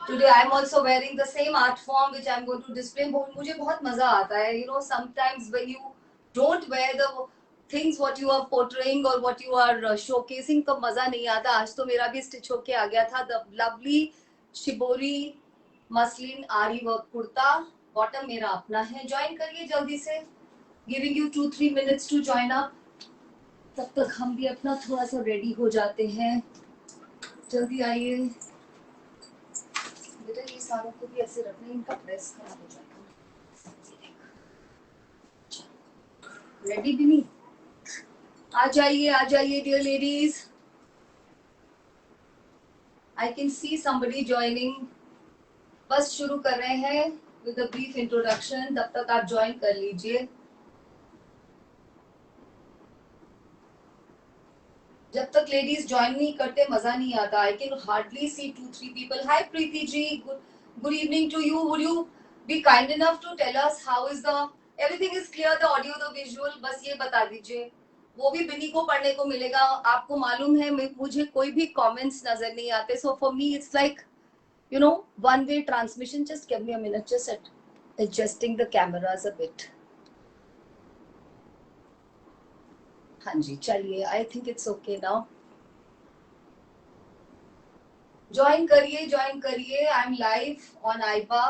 Today I am also wearing the same art form which I am going to display. मुझे बहुत मजा आता है. You know, sometimes when you don't wear the things what you are portraying or what you are showcasing, तो मजा नहीं आता. आज तो मेरा भी स्टिच होके आ गया था. The lovely शिबोरी मसलिन आरी वर्क कुर्ता. बॉटम मेरा अपना है. ज्वाइन करिए जल्दी से. Giving you 2-3 minutes to join up. तब तक हम भी अपना थोड़ा सा रेडी हो जाते हैं. जल्दी आइए. बेटा ये सारों को भी ऐसे रखना, इनका प्रेस खराब हो जाएगा. रेडी भी नहीं. आ जाइए dear ladies. I can see somebody joining. बस शुरू कर रहे हैं विद अ ब्रीफ इंट्रोडक्शन. तब तक आप ज्वाइन कर लीजिए. जब तक लेडीज ज्वाइन नहीं करते मजा नहीं आता. I can hardly see 2-3 people. Hi Preeti ji, good evening to you. Would you be kind enough to tell us how is the everything is clear, the audio, the visual. बस ये बता दीजिए. वो भी बिनी को पढ़ने को मिलेगा. आपको मालूम है मुझे कोई भी कमेंट्स नजर नहीं आते. So for me it's like you know one way transmission. Just give me a minute, just adjusting the cameras a bit. हाँ जी चलिए. I think it's okay now. Join करिए. आई एम लाइव ऑन आईबा.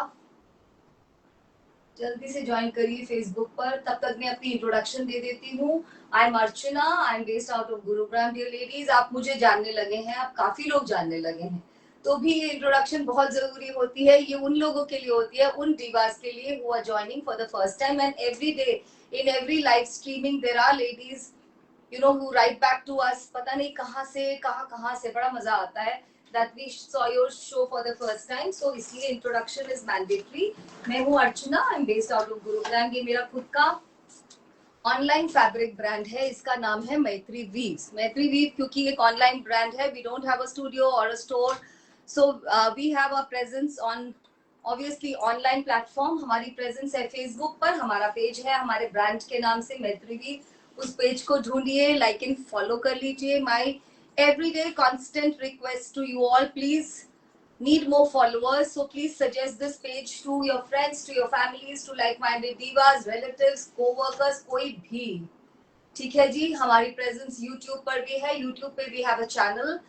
जल्दी से join करिए Facebook पर. तब तक मैं अपनी इंट्रोडक्शन दे देती हूँ. I am Archana. I am based out of Gurugram. Dear ladies, आप मुझे जानने लगे हैं. आप काफी लोग जानने लगे हैं. तो भी ये इंट्रोडक्शन बहुत जरूरी होती है. ये उन लोगों के लिए होती है, उन डिवास के लिए who are joining for the first time. And every day in every live streaming there are ladies you know who write back to us. पता नहीं कहाँ से बड़ा मजा आता है that we saw your show for the first time. So इसलिए introduction is mandatory. मैं हूँ अर्चना. I'm based out of Gurugram. ये मेरा खुद का ऑनलाइन फैब्रिक ब्रांड है. इसका नाम है मैत्री वीव्स. मैत्री वीव क्योंकि एक ऑनलाइन ब्रांड है. We don't have a studio और a store. So we have a presence on obviously online platform. हमारी प्रेजेंस है फेसबुक पर. हमारा पेज है हमारे ब्रांड के नाम से मैत्री वीव. उस पेज को ढूंढिए, लाइक एंड फॉलो कर लीजिए. माई everyday constant request to you all, please need more followers, so please suggest this page to your friends, to your families, to like-minded divas, relatives, co-workers, कोई भी. ठीक है जी. हमारी प्रेजेंस यूट्यूब पर भी है. यूट्यूब पे भी have a channel.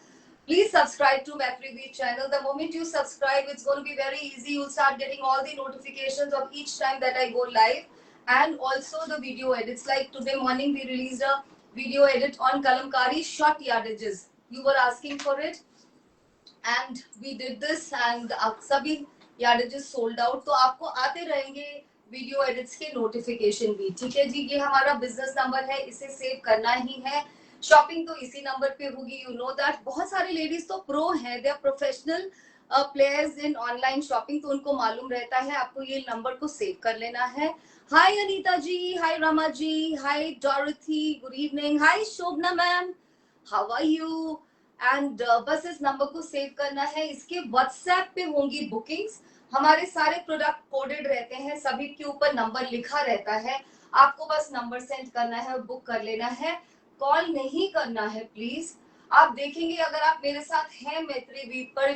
Please subscribe to मैत्री weave channel. The moment you subscribe, it's going to be very easy. You'll start getting all the notifications of each time that I go live, and also the video edits. Like today morning, we released a video edit on kalamkari short yardages. You were asking for it, and we did this, and सभी yardages sold out. तो आपको आते रहेंगे video edits के notification भी. ठीक है जी. ये हमारा बिजनेस नंबर है, इसे सेव करना ही है. शॉपिंग तो इसी नंबर पे होगी. You know that. बहुत सारे लेडीज तो प्रो हैं, they are professional players in online shopping. तो उनको मालूम रहता है. आपको ये नंबर को सेव कर लेना है. Hi Anita ji, hi Rama ji, hi Dorothy, good evening. Hi Shobhana ma'am, how are you. And बस इस नंबर को सेव करना है. इसके व्हाट्सएप पे होंगी बुकिंग्स. हमारे सारे प्रोडक्ट कोडेड रहते हैं. सभी के ऊपर नंबर लिखा रहता है. आपको बस नंबर सेंड करना है और बुक कर लेना है. कॉल नहीं करना है प्लीज. आप देखेंगे अगर आप मेरे साथ हैं मैत्री वीव पर,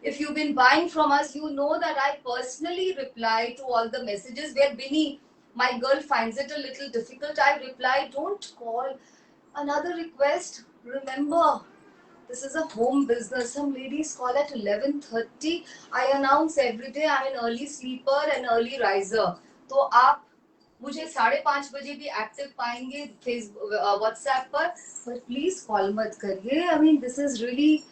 if you've been buying from us, you know that I personally reply to all the messages. Where Binny, my girl, finds it a little difficult, I reply. Don't call. Another request, remember, this is a home business. Some ladies call at 11:30. I announce every day I'm an early sleeper and early riser. तो आप मुझे 5:30 बजे भी active पाएंगे Facebook WhatsApp पर please call मत करिए. I mean this is really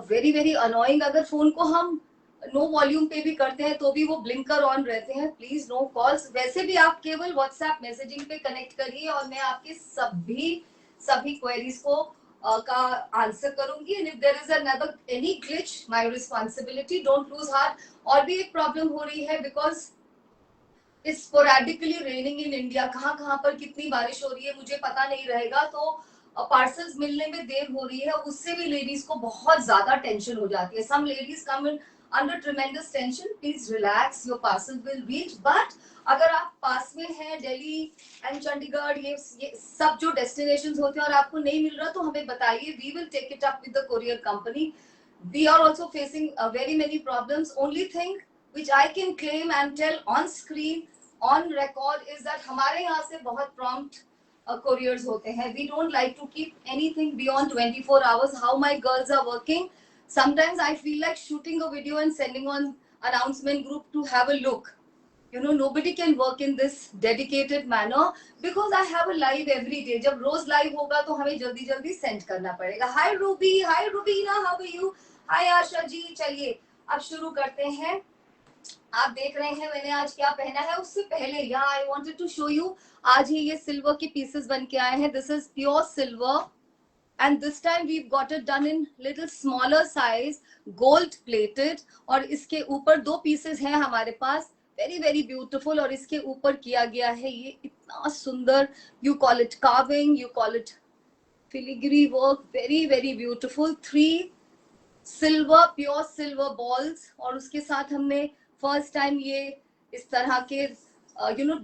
very very annoying. अगर फोन को हम नो वॉल्यूम पे भी करते हैं तो भी वो ब्लिंकर ऑन रहते हैं. Please no calls. वैसे भी आप केवल व्हाट्सएप मैसेजिंग पे कनेक्ट करिए और मैं आपके सभी क्वेरीज को का आंसर करूंगी. And if there is another any glitch, my responsibility. Don't lose heart. और भी एक प्रॉब्लम हो रही है because it's sporadically raining in India. कहाँ पर कितनी बारिश हो रही है मुझे पता नहीं रहेगा. तो पार्सल्स मिलने में देर हो रही है. उससे भी लेडीज को बहुत ज्यादा टेंशन हो जाती है. Some ladies come in under tremendous tension. Please relax, your parcel will reach. But अगर आप पास में हैं, दिल्ली एंड चंडीगढ़, ये सब जो डेस्टिनेशंस होते हैं और आपको नहीं मिल रहा, तो हमें बताइए. We will take it up with the courier company. we are also facing very many problems. Only thing which I can claim and tell on screen, on record, is that हमारे यहाँ से बहुत prompt couriers होते हैं. We don't like to keep anything beyond 24 hours. How my girls are working. Sometimes I feel like shooting a video and sending on announcement group to have a look. You know, nobody can work in this dedicated manner because I have a live every day. जब रोज live होगा तो हमें जल्दी जल्दी send करना पड़ेगा. Hi Ruby, hi Rubina, how are you? Hi Asha ji. चलिए अब शुरू करते हैं. आप देख रहे हैं मैंने आज क्या पहना है. उससे पहले यहाँ I wanted to show you, आज ही ये सिल्वर के पीसेस बन के आए हैं. This is pure silver and this time we've got it done in little smaller size, gold plated. और इसके ऊपर दो पीसेस हैं हमारे पास, very very beautiful. और इसके ऊपर किया गया है ये इतना सुंदर, you call it carving, you call it filigree work, very very beautiful. 3 silver, pure silver balls. और उसके साथ हमने फर्स्ट टाइम ये इस तरह के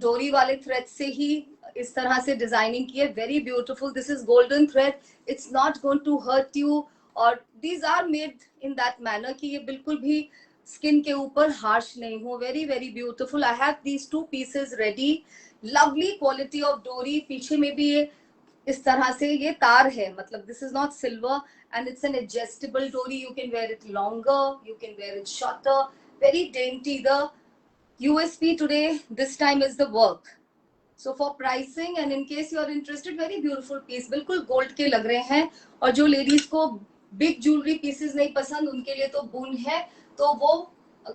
डोरी वाले थ्रेड से ही इस तरह से डिजाइनिंग की है. Very beautiful. This is golden thread. It's not going to hurt you. और these are made in that manner कि ये बिल्कुल भी स्किन के ऊपर हार्श नहीं हो. Very very beautiful. I have these 2 pieces ready. Lovely quality of डोरी. पीछे में भी ये इस तरह से ये तार है, मतलब this is not silver and it's an adjustable dory. You can wear it longer, you can wear it shorter. Very dainty. The USP today this time is the work. So for pricing and in case you are interested, very beautiful piece. बिल्कुल gold के लग रहे हैं. और जो ladies को big jewellery pieces नहीं पसंद उनके लिए तो बून है, तो वो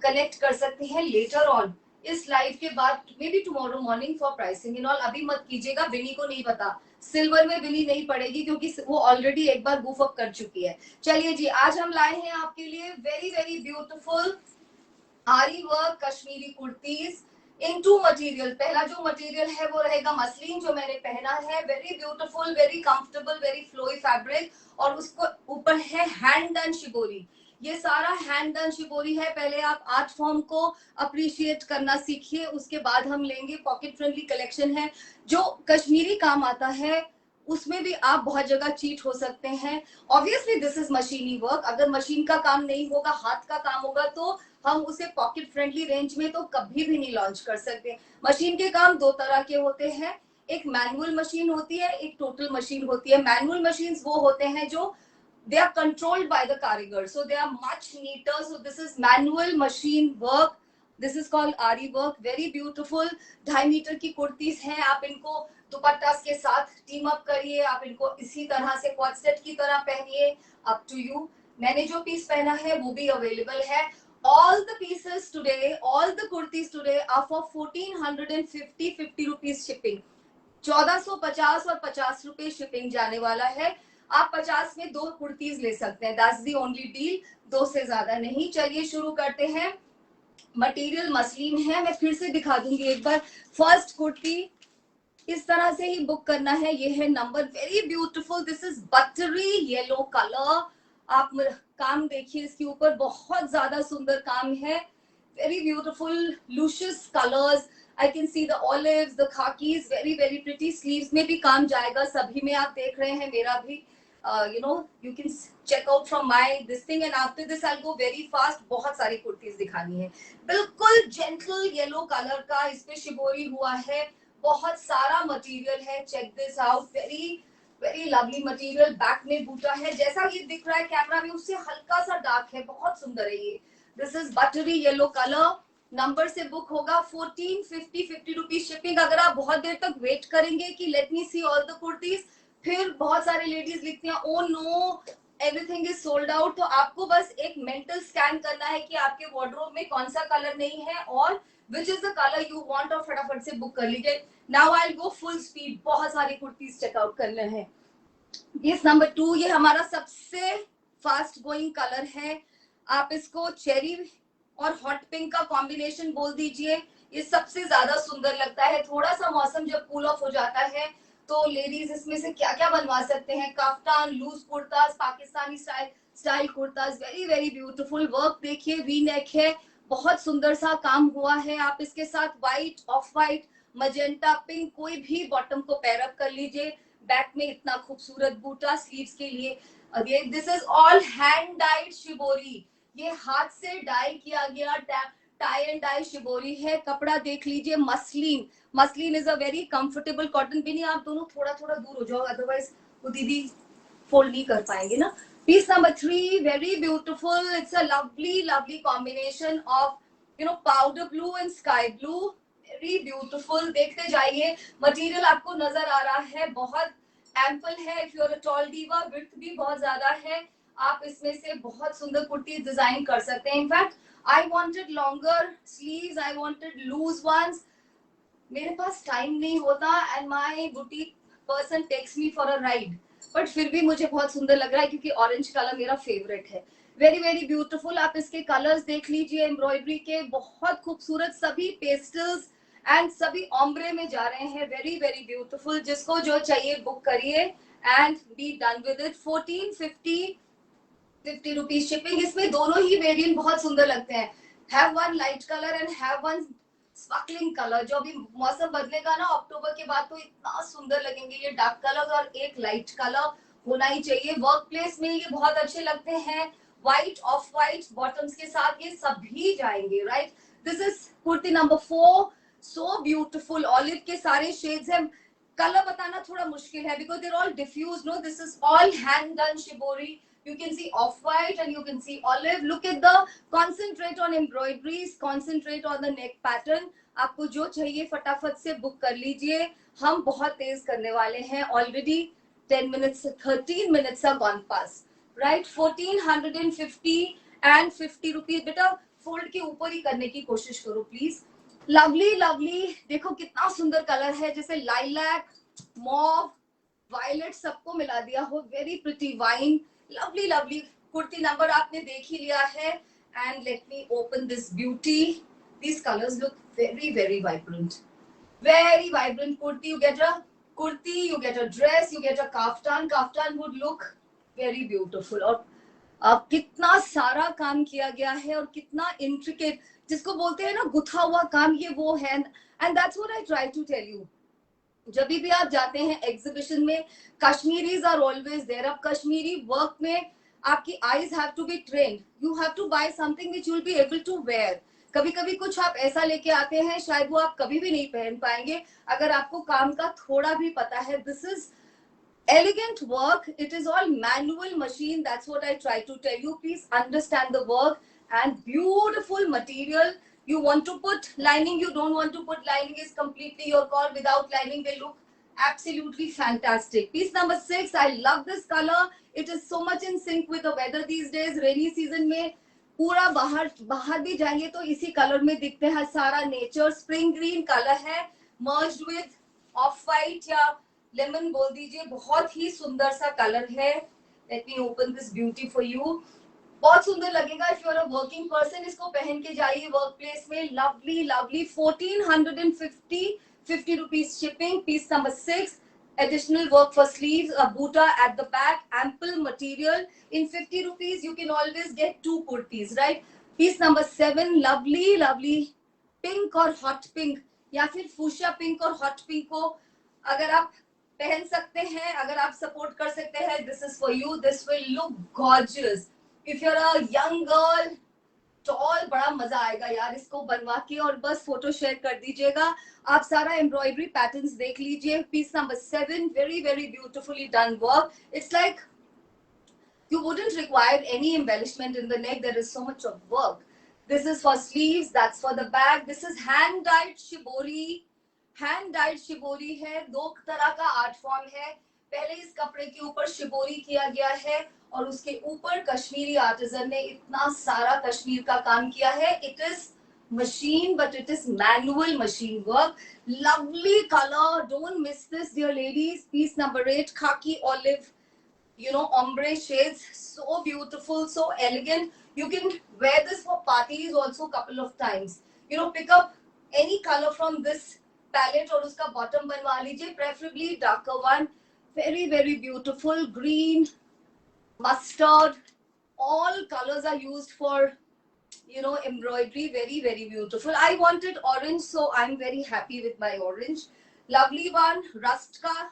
कनेक्ट कर सकते हैं लेटर ऑन इस लाइव के बाद, may be tomorrow morning for pricing in all. अभी मत कीजिएगा, विनी को नहीं पता. सिल्वर में विनी नहीं पड़ेगी क्योंकि वो ऑलरेडी एक बार बूफ अप कर चुकी है. चलिए जी, आज हम लाए हैं आपके लिए वेरी वेरी ब्यूटीफुल आरी वर्क कश्मीरी कुर्तीज इन 2 मटेरियल. पहला जो मटेरियल है वो रहेगा मसलिन, जो मैंने पहना है. Very beautiful, very comfortable, very flowy fabric. और उसको ऊपर है हैंड डन शिबोरी. ये सारा हैंड डन शिबोरी है. पहले आप आर्ट फॉर्म को अप्रिशिएट करना सीखिए, उसके बाद हम लेंगे. पॉकेट फ्रेंडली कलेक्शन है. जो कश्मीरी काम आता है उसमें भी आप बहुत जगह चीट हो सकते हैं. ऑब्वियसली दिस इज मशीनी वर्क. अगर मशीन का काम नहीं होगा, हाथ का काम होगा, तो हम उसे पॉकेट फ्रेंडली रेंज में तो कभी भी नहीं लॉन्च कर सकते. मशीन के काम 2 तरह के होते हैं. एक मैनुअल मशीन होती है, एक टोटल मशीन होती है. मैनुअल मशीन्स वो होते हैं जो they are controlled by the karigar, so they are much neater. So this is manual machine work. This is called ari work. Very beautiful. 2.5 metre की कुर्तीज हैं. आप इनको दुपट्टा के साथ टीम अप करिए, आप इनको इसी तरह से क्वाड सेट की तरह पहनिए. Up to you. मैंने जो पीस पहना है वो भी अवेलेबल है. All the pieces today, all the kurtis today are for 1450 rupees shipping. 1450 और 50 रुपए शिपिंग जाने वाला है. आप 50 में 2 कुर्तीज ले सकते हैं. That's the only deal. 2 से ज्यादा नहीं. चलिए शुरू करते हैं. मटेरियल मसलिन है. मैं फिर से दिखा दूंगी एक बार. फर्स्ट कुर्ती इस तरह से ही बुक करना है. ये है number. Very beautiful. This is buttery yellow colour. आप काम देखिए इसके ऊपर, बहुत ज्यादा सुंदर काम है. Very beautiful luscious colours. I can see the olives, the khakis, very very pretty. Sleeves में भी काम जाएगा. सभी में आप देख रहे हैं, मेरा भी you can check out from my this thing, and after this I'll go very fast. बहुत सारी कुर्तीज दिखानी है. बिल्कुल जेंटल येलो कलर का इस पे शिबोरी हुआ है. बहुत सारा मटेरियल है. Check this out. Very very lovely material. Back में बूटा है. जैसा ये दिख रहा है कैमरा में उससे हल्का सा डार्क है. बहुत सुंदर है ये. This is buttery yellow colour. Number से बुक होगा. 1450 रुपीज शिपिंग. अगर आप बहुत देर तक वेट करेंगे कि let me see all the kurtis, फिर बहुत सारे लेडीज लिखती हैं oh no everything is sold out. तो आपको बस एक मेंटल स्कैन करना है कि आपके वार्डरोब में कौन सा कलर नहीं है और which is the colour you want, और फटाफट से बुक कर लीजिए. Now I will go full speed. बहुत सारी कुर्तीज चेकआउट करने हैं. दिस नंबर 2, ये हमारा सबसे फास्ट गोइंग कलर है. आप इसको चेरी और हॉट पिंक का कॉम्बिनेशन बोल दीजिए. ये सबसे ज्यादा सुंदर लगता है. थोड़ा सा मौसम जब कूल ऑफ हो जाता है तो लेडीज इसमें से क्या क्या बनवा सकते हैं. Kaftan, loose kurtas, Pakistani style kurtas. Very very beautiful. Work देखिए, वी नेक है. बहुत सुंदर सा काम हुआ है. आप इसके साथ white, of white, magenta, pink कोई भी बॉटम को पेयर अप कर लीजिए. बैक में इतना खूबसूरत बूटा. स्लीव्स के लिए again this is all hand died shibori, ये हाथ से डाई किया गया टाई एंड डाई शिबोरी है। कपड़ा देख लीजिए, muslin, muslin is a very comfortable cotton. भी नहीं, आप दोनों थोड़ा थोड़ा दूर हो जाओ, अदरवाइज वो दीदी फोल्ड नहीं कर पाएंगे ना। Piece number 3, very beautiful, it's a lovely lovely combination of powder blue and sky blue, very beautiful. देखते जाइए, मटेरियल आपको नजर आ रहा है, बहुत एम्पल है। If you are a tall diva, width भी बहुत ज्यादा है, आप इसमें से बहुत सुंदर कुर्ती डिजाइन कर सकते हैं। In fact I wanted longer sleeves, I wanted loose ones, मेरे पास टाइम नहीं होता and my boutique person takes me for a ride, but फिर भी मुझे बहुत सुंदर लग रहा है क्योंकि ऑरेंज कलर मेरा फेवरेट है। वेरी वेरी ब्यूटीफुल, आप इसके कलर्स देख लीजिए, एम्ब्रॉयडरी के बहुत खूबसूरत, सभी पेस्टल्स एंड सभी ऑम्ब्रे में जा रहे हैं। वेरी वेरी ब्यूटीफुल, जिसको जो चाहिए बुक करिए and be done with it. 1450 rupees shipping. इसमें दोनों ही वेरिएंट बहुत सुंदर लगते हैं, have one light colour and have one sparkling colour. जो अभी मौसम बदलेगा ना अक्टूबर के बाद, तो इतना सुंदर लगेंगे ये डार्क कलर, और एक लाइट कलर होना ही चाहिए। वर्क प्लेस में ये बहुत अच्छे लगते हैं, व्हाइट ऑफ व्हाइट बॉटम्स के साथ ये सभी जाएंगे, right. This is kurti number 4, so beautiful, olive के सारे शेड्स हैं। कलर बताना थोड़ा मुश्किल है because they're all diffuse, no, this is all hand done shibori. You can see off-white and you can see olive. Look at the concentrate on embroideries, concentrate on the neck pattern. आपको जो चाहिए फटाफट से book कर लीजिए, हम बहुत तेज करने वाले हैं। Already 10 minutes 13 minutes are gone pass, right. 1450 and 50 rupees. बेटा फोल्ड के ऊपर ही करने की कोशिश करो प्लीज। लवली लवली, देखो कितना सुंदर कलर है, जैसे लाइलैक, मॉव, वायलेट सबको मिला दिया हो। Very pretty wine, lovely lovely kurti number आपने देख ही लिया है। And let me open this beauty, these colors look very very vibrant, very vibrant kurti. You get a kurti, you get a dress, you get a kaftan. Kaftan would look very beautiful. और अब कितना सारा काम किया गया है और कितना इंट्रिकेट, जिसको बोलते हैं ना गुथा हुआ काम, ये वो है। And that's what I try to tell you. जब भी आप जाते हैं एग्जीबिशन में, कश्मीरीज आर ऑलवेज देयर। अब कश्मीरी वर्क में आपकी eyes have to be trained, you have to buy something which you will be able to wear. कभी कभी कुछ आप ऐसा लेके आते हैं, शायद वो आप कभी भी नहीं पहन पाएंगे अगर आपको काम का थोड़ा भी पता है। This is elegant work, it is all manual machine, that's what I try to tell you. Please understand the work and beautiful material. You want to put lining, you don't want to put lining, is completely your call. Without lining they look absolutely fantastic. Piece number 6, I love this color, it is so much in sync with the weather these days. Rainy season में पूरा बाहर भी जाएंगे तो इसी colour में दिखते हैं सारा नेचर। स्प्रिंग ग्रीन कलर है, मर्ज्ड विद ऑफ वाइट या लेमन बोल दीजिए, बहुत ही सुंदर सा कलर है। Let me open this beauty for you, बहुत सुंदर लगेगा। If you are a working person, इसको पहन के जाइए वर्क प्लेस में। Lovely lovely, 1450, 50 rupees shipping. Piece number 6, additional work for sleeves, a buta at the back, ample material. In 50 rupees you can always get 2 kurtis, right? Piece number 7, lovely lovely pink और hot pink, या फिर fuchsia pink और hot pink को अगर आप पहन सकते हैं, अगर आप सपोर्ट कर सकते हैं, this is for you. This will look gorgeous. If you're a young girl, tall, बड़ा मजा आएगा यार इसको बनवा के, और बस फोटो शेयर कर दीजिएगा। आप सारा एम्ब्रॉयडरी पैटर्न्स देख लीजिए। Piece number 7, very very beautifully done work. It's like you wouldn't require any embellishment in the neck, there is so much of work. This is for sleeves, that's for the back. This is hand dyed shibori, hand died shibori है। 2 तरह का art form है, पहले इस कपड़े के ऊपर shibori किया गया है और उसके ऊपर कश्मीरी आर्टिजन ने इतना सारा कश्मीर का काम किया है। It is machine, but it is manual machine work. Lovely color, don't miss this dear ladies. Piece number 8, khaki olive, ombre shades, so beautiful, so elegant. You can wear this for parties also couple of times. Pick up any color from this palette और उसका bottom बनवा लीजिए, preferably darker one. Very very beautiful, green, mustard, all colors are used for embroidery. Very very beautiful. I wanted orange, so I'm very happy with my orange. Lovely one, rust का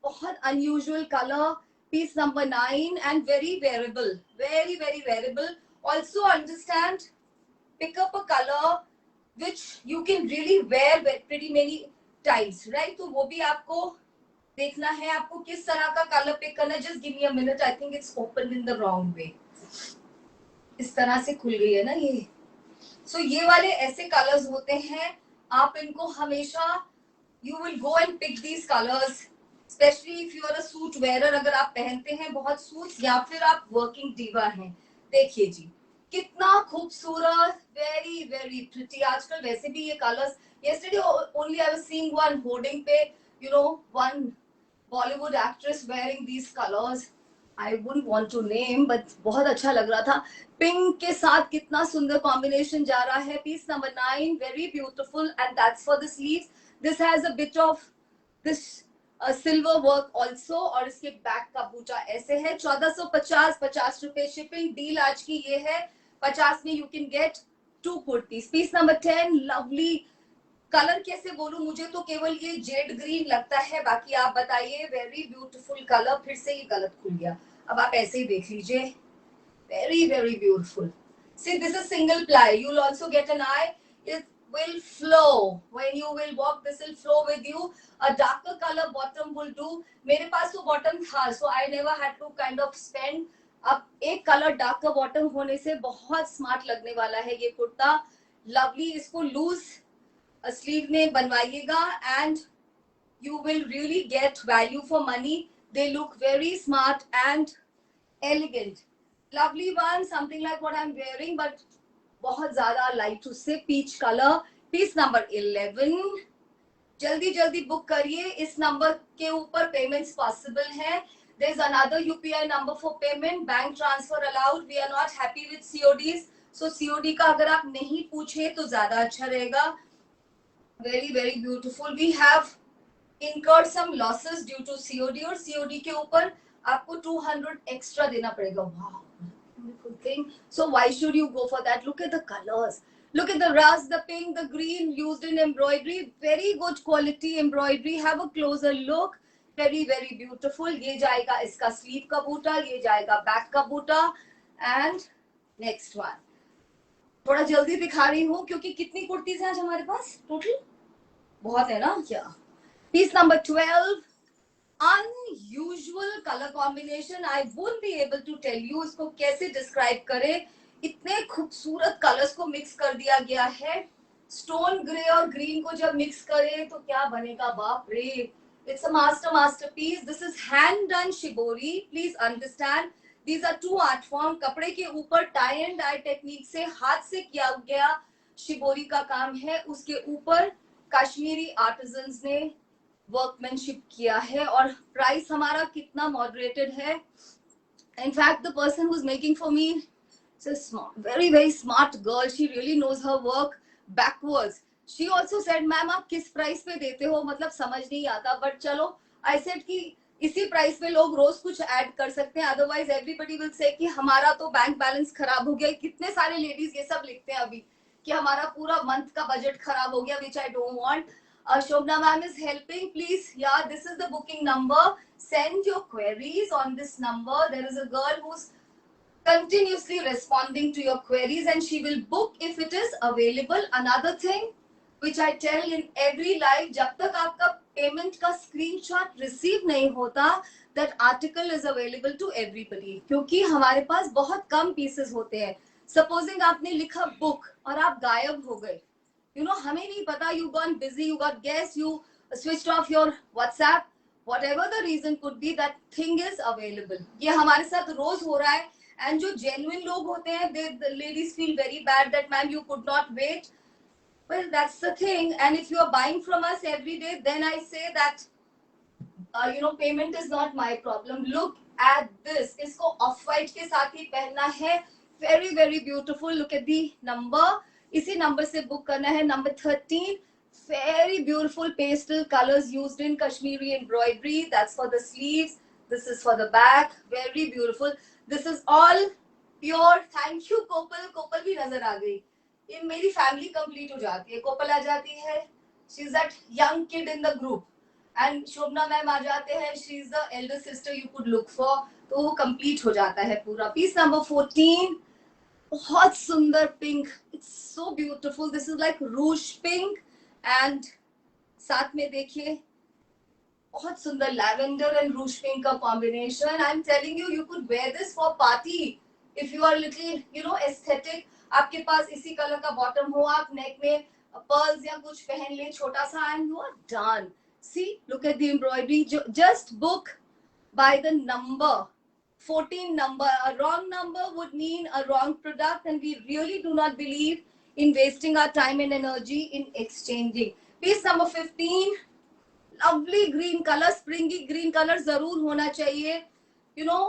बहुत unusual color. piece number 9, and very wearable, very wearable. Also understand, pick up a color which you can really wear pretty many times, right? तो वो भी आपको देखना है, आपको किस तरह का कलर पिक करना है. Just give me a minute, I think it's open in the wrong way. इस तरह से खुल गई है ना ये. सो ये वाले ऐसे कलर्स होते हैं, आप इनको हमेशा, you will go and pick these colours, specially if you are a suit wearer. अगर आप पहनते हैं बहुत सूट्स या फिर आप वर्किंग डीवा हैं. देखिए जी कितना खूबसूरत, वेरी प्रिटी. आजकल वैसे भी ये colours, yesterday only I was seeing one hoarding पे, you know, one Bollywood actress wearing these colors. I wouldn't want to name, but बहुत अच्छा लग रहा था. पिंक के साथ कितना सुंदर कॉम्बिनेशन जा रहा है. Piece number 9, very beautiful, and that's for the sleeves. This has a bit of this silver work also, और इसके बैक का बूटा ऐसे है. 1450, 50 रुपए शिपिंग. डील आज की ये है, 50 में you can get 2 kurtis. Piece number 10, lovely colour. कैसे बोलूं, मुझे तो केवल ये जेड ग्रीन लगता है, बाकी आप बताइए. Very beautiful colour. फिर से ये गलत खुल गया, अब आप ऐसे ही देख लीजिए. Very beautiful. See, this is single ply. You'll also get an eye. It will flow when you will walk. This will flow with you. A darker color bottom will do. मेरे पास तो bottom था, so I never had to kind of spend. अब एक colour darker bottom होने से बहुत smart लगने वाला है ये कुर्ता. लवली. इसको लूज स्लीव में बनवाइएगा and you will really get value for money. They look very smart and elegant. Lovely one, something like what I'm wearing, but बहुत ज्यादा लाइट उससे. Peach colour. Piece number 11. जल्दी बुक करिए. इस number के ऊपर payments possible है. There is another UPI number for payment. Bank transfer allowed. We are not happy with CODs. So COD का अगर आप नहीं पूछे तो ज्यादा अच्छा रहेगा. Very beautiful. We have incurred some losses due to COD, और COD के ऊपर आपको 200 एक्स्ट्रा देना पड़ेगा. Wow. Thing. So why should you go for that? Look at the colors. Look at the rust, the pink, the green used in embroidery. Very good quality embroidery. Have a closer look. Very beautiful. ये जाएगा इसका sleeve का बूटा, ये जाएगा back का बूटा. And next one. थोड़ा जल्दी दिखा रही हूँ क्योंकि कितनी कुर्तीज हैं आज हमारे पास टोटल, बहुत है ना क्या. Piece number 12. Unusual colour combination. I wouldn't be able to tell you इसको कैसे डिस्क्राइब करें. इतने खूबसूरत कलर्स को मिक्स कर दिया गया है. स्टोन ग्रे और ग्रीन को जब मिक्स करें तो क्या बनेगा, बाप रे. It's a masterpiece. This is hand done shibori. Please understand, these are 2 art form. कपड़े के ऊपर टाई एंड डाई टेक्निक से हाथ से किया गया शिबोरी का काम है. उसके ऊपर कश्मीरी आर्टिजन्स ने वर्कमैनशिप किया है. और प्राइस हमारा कितना मॉडरेटेड है. In fact the person who is making for me is a very smart girl. She really knows her work backwards. She also said ma'am आप किस प्राइस पे देते हो, मतलब समझ नहीं आता. बट चलो, आई सेड कि इसी प्राइस पे लोग रोज कुछ ऐड कर सकते हैं, अदरवाइज एवरीबडी विल से कि हमारा तो बैंक बैलेंस खराब हो गया. कितने सारे लेडीज ये सब लिखते हैं अभी कि हमारा पूरा मंथ का बजट खराब हो गया, which I don't want. Shobna ma'am is helping. Please, yeah, this is the booking number. Send your queries on this number. There is a girl who's continuously responding to your queries and she will book if it is available. Another thing which I tell in every live, जब तक आपका payment का screenshot receive नहीं होता, that article is available to everybody. क्योंकि हमारे पास बहुत कम pieces होते हैं. सपोजिंग आपने लिखा बुक और आप गायब हो गए, हमें नहीं पता, you gone busy, you got guests, you switched off your WhatsApp, whatever the reason could be, that thing is available. ये हमारे साथ रोज हो रहा है. एंड जो जेन्युइन लोग होते हैं, the ladies feel very bad that ma'am you could not wait. Well, that's the thing. And if you are buying from us every day, then I say that payment is not my problem. Look at this. इसको off white के साथ ही पहनना है. Very beautiful. Look at the number. इसी number से book करना है. Number 13. Very beautiful pastel colors used in Kashmiri embroidery. That's for the sleeves. This is for the back. Very beautiful. This is all pure. Thank you कोपल. कोपल भी नजर आ गई. ये मेरी फैमिली कंप्लीट हो जाती है. कोपल आ जाती है. She's that young kid in the group. And Shobhana ma'am आ जाते हैं, she is the elder sister you could look for, तो वो कंप्लीट हो जाता है पूरा। पीस नंबर 14, बहुत सुंदर pink, it's so beautiful, this is like rouge pink and साथ में देखिए बहुत सुंदर लैवेंडर एंड रूज पिंक का combination. I am telling you, you could wear this for party if you are little you know aesthetic. आपके पास इसी colour का बॉटम हो, आप नेक में पर्ल्स या कुछ पहन ले छोटा सा and you are done. See look at the embroidery, just book by the number 14 number. A wrong number would mean a wrong product, and we really do not believe in wasting our time and energy in exchanging. Piece number 15, lovely green color, springy green color जरूर होना चाहिए। You know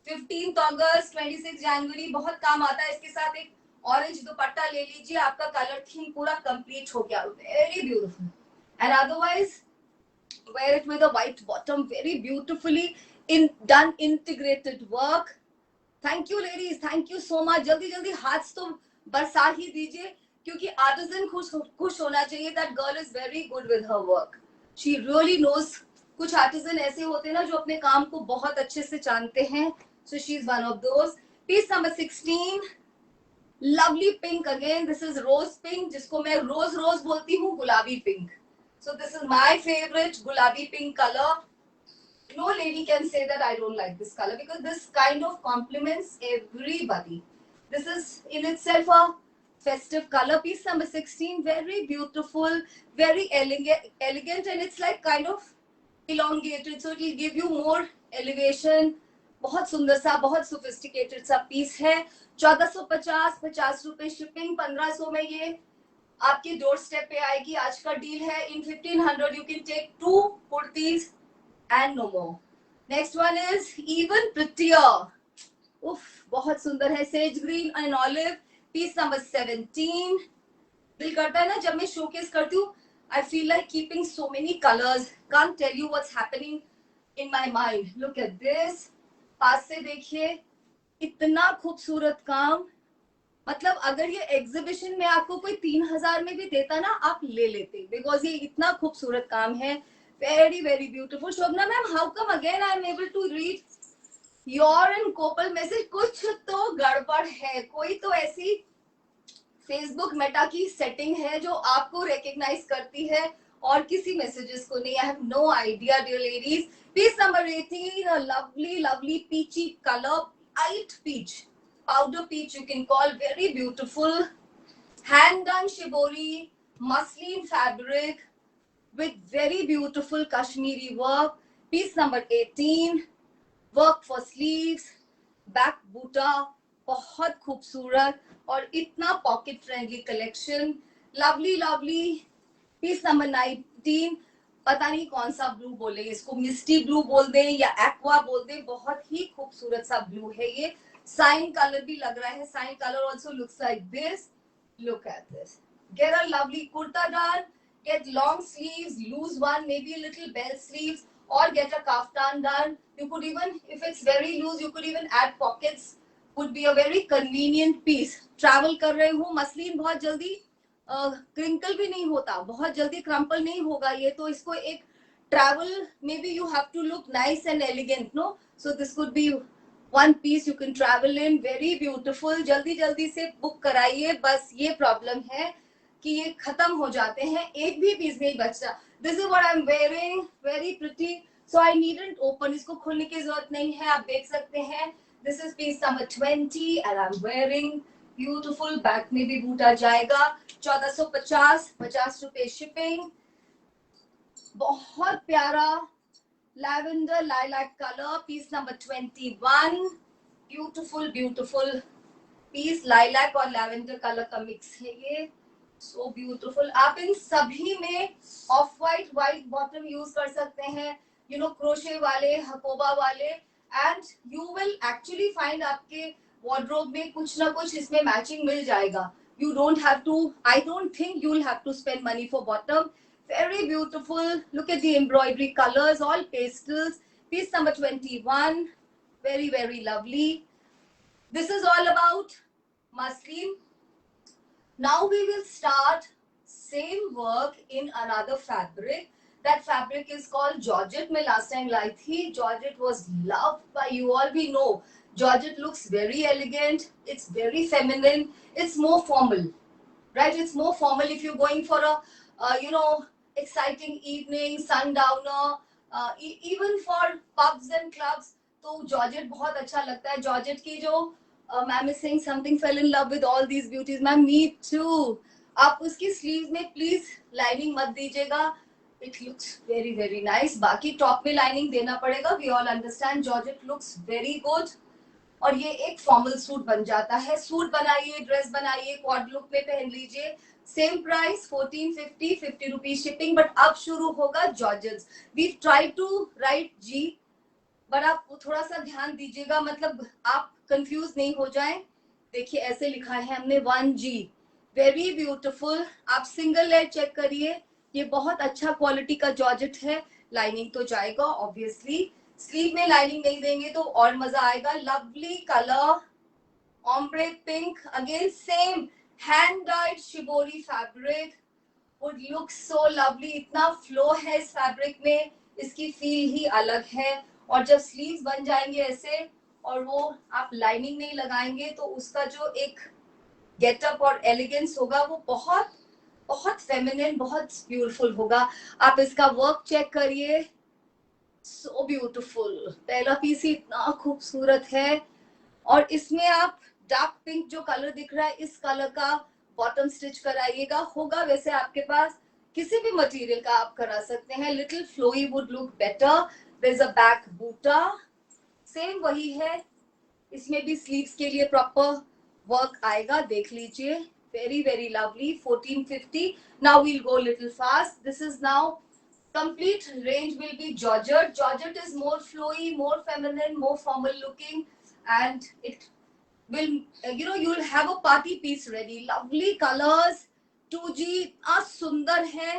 15th August 26 January बहुत काम आता है। इसके साथ एक ऑरेंज दुपट्टा ले लीजिए, आपका कलर थीम पूरा कंप्लीट हो गया, very beautiful. And otherwise wear it with a white bottom, very beautifully done integrated work. Thank you ladies, thank you so much. जल्दी जल्दी हाथ तो बरसा ही दीजिए, क्योंकि आर्टिजन खुश होना चाहिए। that girl is very good with her work, she really knows। कुछ आर्टिजन ऐसे होते हैं ना जो अपने काम को बहुत अच्छे से जानते हैं, so she is one of those। piece number 16, lovely pink again, this is rose pink, जिसको मैं रोज रोज बोलती हूँ, गुलाबी pink. So this is my favorite gulabi pink color. No lady can say that I don't like this color, because this kind of compliments everybody. This is in itself a festive color. Piece number 16, very beautiful, very elegant, and it's like kind of elongated, so it will give you more elevation. बहुत सुंदर सा, बहुत sophisticated सा piece है। 1450, 50 रुपए shipping, 1500 में ये आपके डोर स्टेप पे आएगी। आज का डील है, in 1500 you can take 2 kurtis and no more. Next one is even prettier, उफ बहुत सुंदर है, sage green and olive. Piece number 17, दिल करता है ना जब मैं शोकेस करती हूँ, I feel like keeping so many colours, can't tell you what's happening in my mind. Look at this, पास से देखिए, इतना खूबसूरत काम। मतलब अगर ये एग्जीबिशन में आपको कोई 3000 में भी देता ना, आप ले लेते, बिकॉज ये इतना खूबसूरत काम है, very very beautiful. Shobhana ma'am, how come again I am able to read your and Kopal message? कुछ तो गड़बड़ है, कोई तो ऐसी फेसबुक मेटा की सेटिंग है जो आपको रिकॉग्नाइज करती है और किसी मैसेजेस को नहीं। I have no idea dear ladies. Piece number 18, lovely lovely peachy colour, light peach, powder peach you can call, very beautiful, hand done shibori muslin fabric with very beautiful Kashmiri work. Piece number 18, work for sleeves, back boota, बहुत खूबसूरत और इतना pocket friendly collection, lovely lovely. Piece number 19, पता नहीं कौन सा blue बोले इसको, मिस्टी ब्लू बोल दें या एक्वा बोल दें, बहुत ही खूबसूरत सा ब्लू है ये। साइन कलर भी लग रहा है, cyan colour also looks like this. Look at this, get a lovely kurta done, get long sleeves, loose one, maybe a little bell sleeves, or get a kaftan done. You could even, if it's very loose, you could even add pockets, would be a very convenient piece. Travel कर रहे हो, muslin बहुत जल्दी crinkle भी नहीं होता, बहुत जल्दी क्रम्पल नहीं होगा ये, तो इसको एक ट्रैवल में भी you have to look nice and elegant, no, so this could be one piece you can travel in, very beautiful. जल्दी जल्दी से बुक कराइए, बस ये प्रॉब्लम है कि ये खत्म हो जाते हैं, एक भी पीस नहीं बचता। This is what I am wearing, very pretty, so I needn't open, इसको खोलने की जरूरत नहीं है, आप देख सकते हैं। This is peace number 20 and I am wearing, beautiful, back में भी बूटा जाएगा। 1450, 50 रुपए शिपिंग, बहुत प्यारा lavender lilac colour. Piece number 21, beautiful beautiful piece, lilac और लैवेंडर कलर का मिक्स है ये, सो ब्यूटीफुल। आप इन सभी में off white white bottom use कर सकते हैं, यू नो क्रोशे वाले, हकोबा वाले, and you will actually find आपके वार्डरोब में कुछ ना कुछ इसमें मैचिंग मिल जाएगा। You don't have to, I don't think you'll have to spend money for bottom. Very beautiful, look at the embroidery colors, all pastels. Piece number 21, very very lovely. This is all about muslin. Now we will start same work in another fabric, That fabric is called Georgette. मैं last time लाई थी. Georgette was loved by you all. We know Georgette looks very elegant. It's very feminine. It's more formal, right? It's more formal if you're going for a exciting evening, sundowner, even for pubs and clubs. तो Georgette बहुत अच्छा लगता है. Georgette की जो ma'am is saying something fell in love with all these beauties. Ma'am me too. आप उसकी sleeve में प्लीज लाइनिंग मत दीजिएगा. It looks very very nice. बाकी टॉप में लाइनिंग देना पड़ेगा. We all understand. Georgette looks very good. और ये एक फॉर्मल सूट बन जाता है. सूट बनाइए, ड्रेस बनाइए, क्वाड लुक में पहन लीजिए. Same price 1450, 50 rupees shipping. But अब शुरू होगा georgettes. We try to write G, but आप थोड़ा सा ध्यान दीजिएगा, मतलब आप कंफ्यूज नहीं हो जाएं. देखिए ऐसे लिखा है हमने 1G. Very beautiful. आप सिंगल लेयर चेक करिए. ये बहुत अच्छा क्वालिटी का जॉर्जेट है. लाइनिंग तो जाएगा ऑब्वियसली. स्लीव में लाइनिंग नहीं देंगे तो और मजा आएगा. Lovely colour, ombre pink. Again same hand died shibori fabric. Would look so lovely. इतना फ्लो है इस फैब्रिक में, इसकी फील ही अलग है. और जब स्लीव्स बन जाएंगे ऐसे और वो आप लाइनिंग नहीं लगाएंगे तो उसका जो एक गेटअप और एलिगेंस होगा वो बहुत बहुत फेमिनिन, बहुत ब्यूटीफुल होगा. आप इसका वर्क चेक करिए. So beautiful. पहला पीस ही इतना खूबसूरत है. और इसमें आप डार्क पिंक जो कलर दिख रहा है, इस कलर का बॉटम स्टिच कराइएगा. होगा वैसे आपके पास, किसी भी मटेरियल का आप करा सकते हैं. Little flowy would look better. There is a back buta. Same वही है. इसमें भी स्लीव्स के लिए प्रॉपर वर्क आएगा. देख लीजिए. Very very lovely. 1450. Now we'll go little fast. This is now complete range will be Georgette. Georgette is more flowy, more feminine, more formal looking, and it will, you will have a party piece ready. Lovely colors. 2G इतना सुंदर है.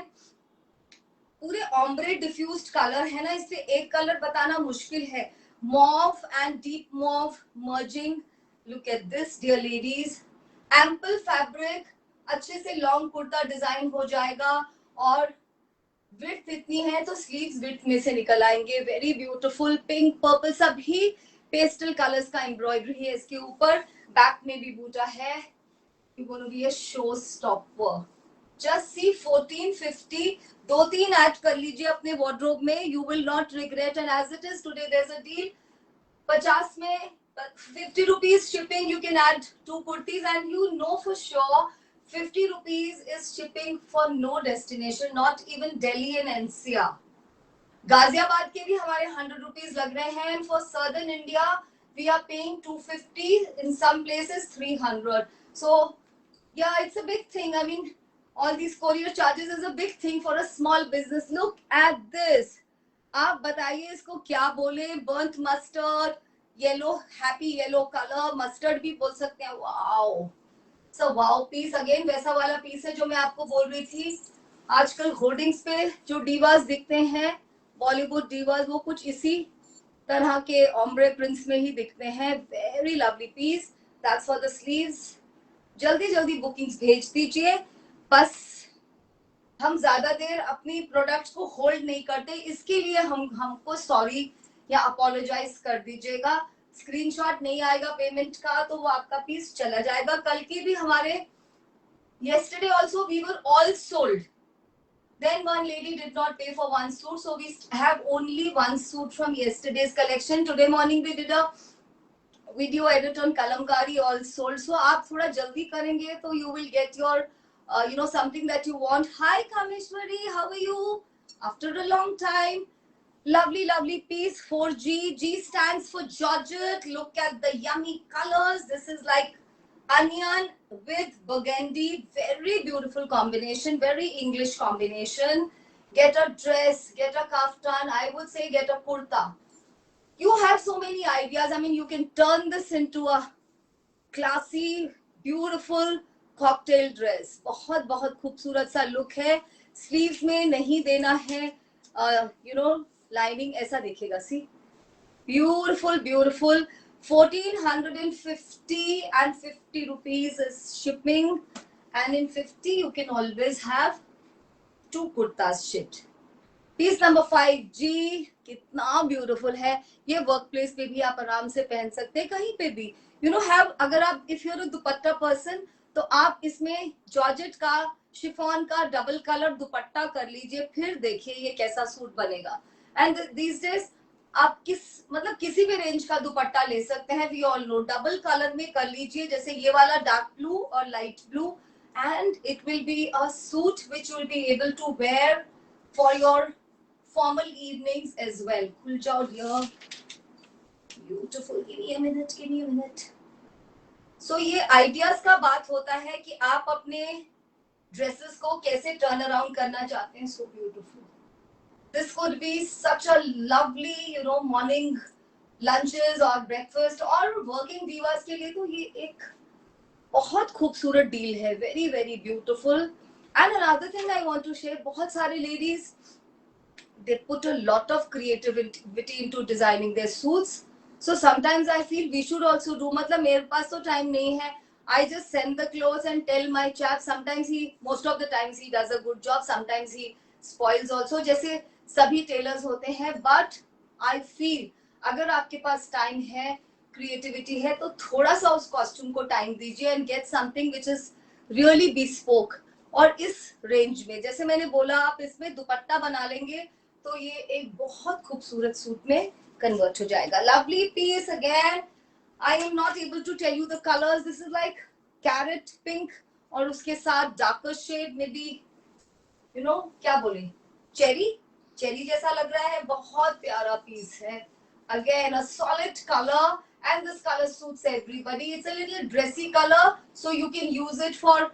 पूरे ombre diffused colour है ना. इस पे एक colour बताना मुश्किल है. Mauve and deep mauve merging. Look at this dear ladies. Ample fabric. अच्छे से लॉन्ग कुर्ता डिजाइन हो जाएगा. और विड्थ इतनी है तो स्लीव्स विड्थ में से निकल आएंगे. Very beautiful. पिंक, पर्पल, सभी पेस्टल कलर्स का एम्ब्रॉयडरी है इसके ऊपर. बैक में भी बूटा है. You're going to be a showstopper. Just see 1450. 2-3 add कर लीजिए अपने वार्डरोब में. You will not regret. And as it is today, there's a deal. 50 में 50 rupees shipping. You can add 2 kurtis, and you know for sure 50 rupees is shipping for no destination, not even Delhi and NCR. Ghaziabad के भी हमारे 100 rupees लग रहे हैं. And for southern India, we are paying 250. In some places 300. So yeah, it's a big thing. I mean, all these courier charges is a big thing for a small business. Look at this. आप बताइए इसको क्या बोले. Burnt mustard, yellow, happy yellow colour. Mustard भी बोल सकते हैं. Wow. So wow piece. Again वैसा वाला पीस है जो मैं आपको बोल रही थी. आजकल होर्डिंग्स पे जो डीवास दिखते हैं, बॉलीवुड डीवास, वो कुछ इसी तरह के ऑम्ब्रे प्रिंट्स में ही दिखते हैं. Very lovely piece. That's for the sleeves. जल्दी जल्दी बुकिंग्स भेज दीजिए. बस हम ज्यादा देर अपनी प्रोडक्ट्स को होल्ड नहीं करते, इसके लिए हमको सॉरी या अपोलोजाइज कर दीजिएगा. स्क्रीनशॉट नहीं आएगा पेमेंट का तो वो आपका पीस चला जाएगा. कल की भी हमारे yesterday also we were all sold. Then one lady did not pay for one suit, so we have only one suit from yesterday's collection. Today morning we did a video edit on kalamkari, all sold. So आप थोड़ा जल्दी करेंगे तो you will get your something that you want. Hi Kameshwari, how are you? After a long time. Lovely, lovely piece. 4G. G stands for Georgette. Look at the yummy colors. This is like onion with burgundy. Very beautiful combination. Very English combination. Get a dress, get a kaftan. I would say get a kurta. You have so many ideas. I mean, you can turn this into a classy, beautiful cocktail dress. बहुत बहुत खूबसूरत सा look है. Sleeves में नहीं देना है. Lining ऐसा दिखेगा. See beautiful beautiful. 1450 and 50 rupees is shipping, and in 50 you can always have 2 kurtas shipped. Piece number 5 G, कितना ब्यूटीफुल है ये। वर्क प्लेस पे भी आप आराम से पहन सकते हैं, कहीं पे भी यू नो हैव। अगर आप इफ यूर दुपट्टा पर्सन तो आप इसमें जॉर्जेट का, शिफॉन का डबल कलर दुपट्टा कर लीजिए, फिर देखिए ये कैसा सूट बनेगा। एंड दीज डेज आप किसी भी रेंज का दुपट्टा ले सकते हैं। We all know double colour में कर लीजिए, जैसे ये वाला डार्क ब्लू और light blue, and it will be a suit which will be able to wear for your formal evenings as well. खुल जाओ dear. Beautiful. Give me a minute. Give me a minute. So ये ideas का बात होता है कि आप अपने ड्रेसेस को कैसे टर्न अराउंड करना चाहते हैं. So beautiful. This could be such a lovely, morning lunches और breakfast और working divas के लिए तो ये एक बहुत खूबसूरत डील है. Very very beautiful. And another thing I want to share, बहुत सारे ladies they put a lot of creativity into designing their suits. So sometimes I feel we should also do. मतलब मेरे पास तो time नहीं है. I just send the clothes and tell my chap. Sometimes most of the times he does a good job. Sometimes he spoils also. जैसे सभी tailors होते हैं. But I feel अगर आपके पास time है, creativity है, तो थोड़ा सा उस costume को time दीजिए and get something which is really bespoke. और इस रेंज में जैसे मैंने बोला आप इसमें दुपट्टा बना लेंगे तो ये एक बहुत खूबसूरत सूट में कन्वर्ट हो जाएगा. Lovely piece again. I am not able to tell you the colours. This is like carrot pink और उसके साथ डार्कर शेड में भी क्या बोले, चेरी चेरी जैसा लग रहा है. बहुत प्यारा पीस है. Again a solid colour and this color suits everybody. It's a little dressy color so you can use it for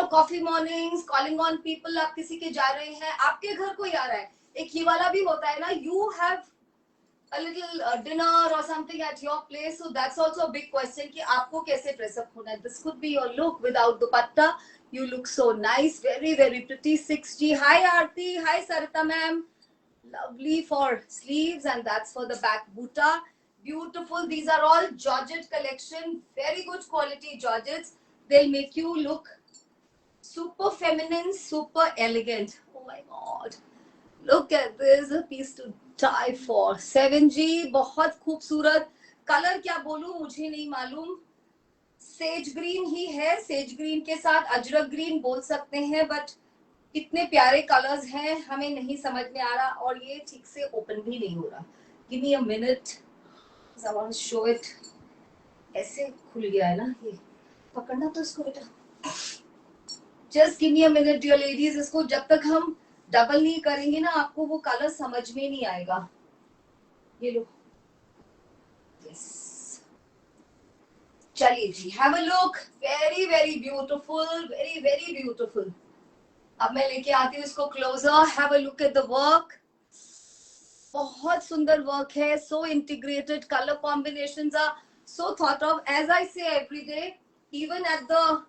coffee mornings, calling on people. आप किसी के जा रहे हैं, आपके घर कोई आ रहा है. एक ये वाला भी होता है ना, you have a little dinner or something at your place, so that's also a big question कि आपको कैसे dress up होना है. This could be your look without dupatta. You look so nice, very very pretty. 6G. Hi Aarti. Hi Sarita ma'am. Lovely for sleeves, and that's for the back buta. Beautiful. These are all Georgette collection, very good quality Georgettes. They'll make you look super feminine, super elegant. Oh my god, look at this, a piece to die for. 7G. बहुत खूबसूरत colour. क्या बोलूं, मुझे नहीं मालूम. Sage green ही है. Sage green के साथ अजरक ग्रीन बोल सकते हैं, बट इतने प्यारे कलर्स हैं, हमें नहीं समझ में आ रहा. और ये ठीक से ओपन भी नहीं हो रहा. Give me a minute, I want to show it. ऐसे खुल गया है ना, ये पकड़ना तो इसको बेटा. Just give me a minute dear ladies. इसको जब तक हम डबल नहीं करेंगे ना, आपको वो कलर समझ में नहीं आएगा. ये लो. यस, चलिए जी, have a look. Very very beautiful, very very beautiful. अब मैं लेके आती हूँ इसको closer. Have a look at the work. बहुत सुंदर वर्क है. So integrated, colour combinations are so thought of. As I say every day, even at the